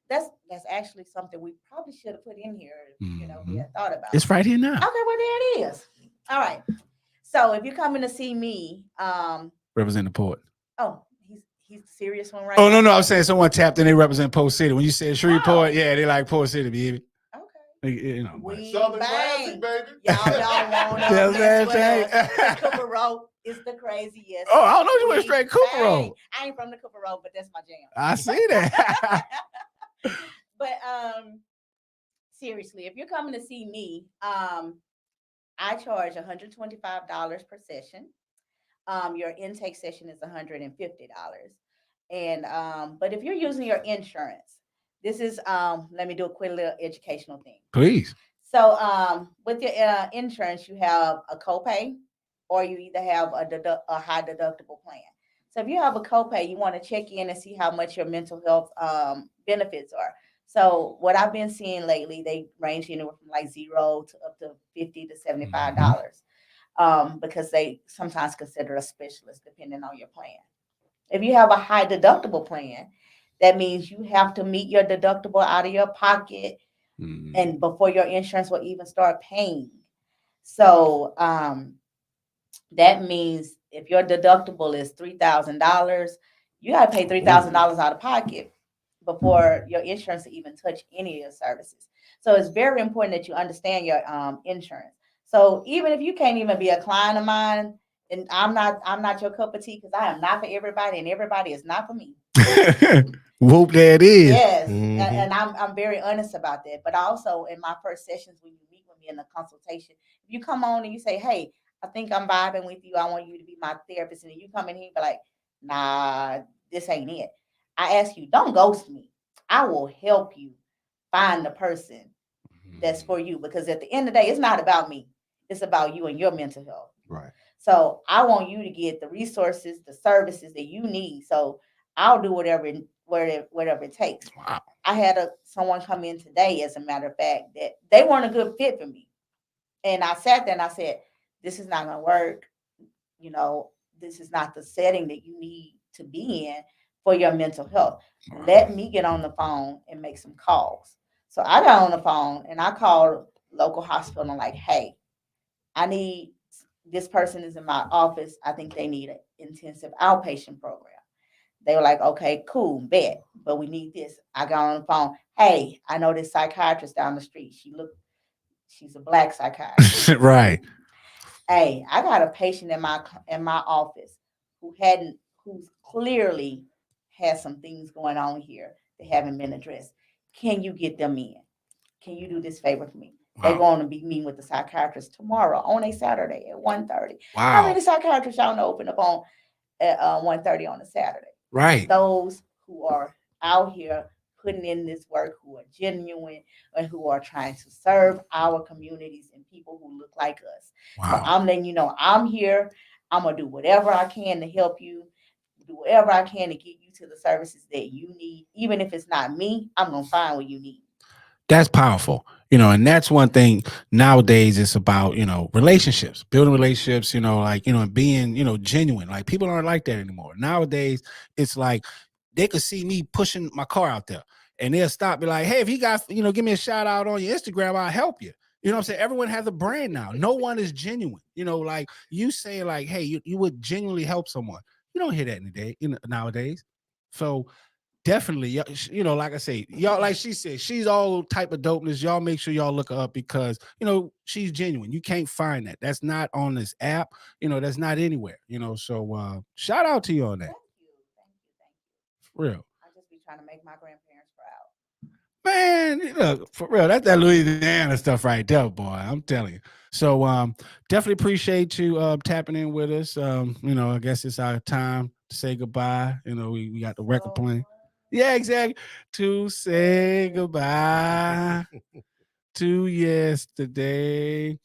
That's actually something we probably should have put in here. We had thought about. It's right here now. Okay, well there it is. All right. So if you're coming to see me, Represent the poet. Oh, he's the serious one, right? Oh no, I'm saying someone tapped in. They represent Post City. When you said Shreveport, yeah, they like Post City, baby. Okay. We Southern classic, baby. Y'all don't want to mess with us. Cooper Road is the craziest. Oh, I don't know. You went straight Cooper Road. I ain't from the Cooper Road, but that's my jam. I see that. But seriously, if you're coming to see me, I charge $125 per session. Your intake session is $150. And but if you're using your insurance, this is let me do a quick little educational thing. Please. So with your insurance, you have a copay, or you either have a high deductible plan. So if you have a copay, you want to check in and see how much your mental health benefits are. So what I've been seeing lately, they range anywhere from like $0 to up to $50 to $75, because they sometimes consider a specialist depending on your plan. If you have a high deductible plan, that means you have to meet your deductible out of your pocket, and before your insurance will even start paying. So that means if your deductible is $3,000, you got to pay $3,000 out of pocket before your insurance will even touch any of your services. So it's very important that you understand your insurance. So even if you can't even be a client of mine, and I'm not your cup of tea, because I am not for everybody, and everybody is not for me. Whoop, there it is. Yes, Mhm. and I'm very honest about that. But also in my first sessions, when you meet with me in the consultation, if you come on and you say, "Hey, I think I'm vibing with you. I want you to be my therapist," and then you come in here and be like, "Nah, this ain't it." I ask you, don't ghost me. I will help you find the person that's for you, because at the end of the day, it's not about me. It's about you and your mental health. Right. So I want you to get the resources, the services that you need. So I'll do whatever it takes. Wow. I had someone come in today, as a matter of fact, that they weren't a good fit for me. And I sat there and I said, this is not going to work. You know, this is not the setting that you need to be in for your mental health. Let me get on the phone and make some calls. So I got on the phone and I called local hospital and I'm like, hey, I need, this person is in my office. I think they need an intensive outpatient program. They were like, okay, cool, bet, but we need this. I got on the phone. Hey, I know this psychiatrist down the street. She's a Black psychiatrist. Right. Hey, I got a patient in my office who's clearly has some things going on here that haven't been addressed. Can you get them in? Can you do this favor for me? They're going to be meeting with the psychiatrist tomorrow on a Saturday at 1:30. How many psychiatrists y'all know open up on at 1:30 on a Saturday? Right. Those who are out here putting in this work, who are genuine and who are trying to serve our communities and people who look like us. So Wow. I'm letting you know I'm here. I'm going to do whatever I can to help you, do whatever I can to get you to the services that you need. Even if it's not me, I'm going to find what you need. That's powerful, and that's one thing nowadays. It's about, relationships, building relationships, like, being, genuine. Like, people aren't like that anymore. Nowadays, it's like they could see me pushing my car out there and they'll stop, be like, hey, if you got, give me a shout out on your Instagram, I'll help you. You know what I'm saying? Everyone has a brand now. No one is genuine. Like you say, like, hey, you would genuinely help someone. You don't hear that in the day, nowadays. So definitely, like I say, y'all, like she said, she's all type of dopeness. Y'all make sure y'all look her up because, she's genuine. You can't find that. That's not on this app. That's not anywhere, so shout out to you on that. Thank you. For real. I just be trying to make my grandparents proud. Man, look, for real, that's that Louisiana stuff right there, boy. I'm telling you. So definitely appreciate you tapping in with us. I guess it's our time to say goodbye. We got the record playing. Yeah, exactly. To say goodbye to yesterday.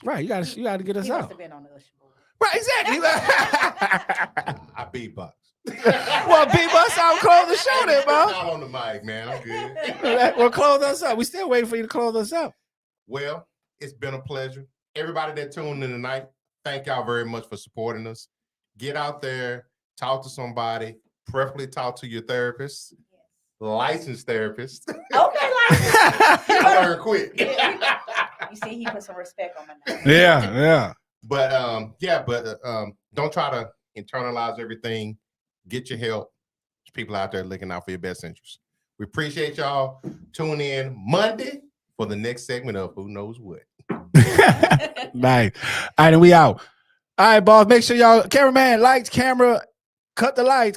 Right, you gotta get us He must out. have been on the Usher board. Right, exactly. I beatbox. Well, beatbox out, close the show then, bro. Not on the mic, man. I'm good. Well, close us up. We still waiting for you to close us up. Well, it's been a pleasure. Everybody that tuned in tonight, thank y'all very much for supporting us. Get out there, talk to somebody, preferably talk to your therapist, licensed therapist. Okay, licensed. I learned quick. You see, he put some respect on my name. Yeah. But don't try to internalize everything. Get your help. There's people out there looking out for your best interests. We appreciate y'all. Tune in Monday for the next segment of Who Knows What. Nice. All right, and we out. All right, boss. Make sure y'all, cameraman, lights, camera, cut the lights.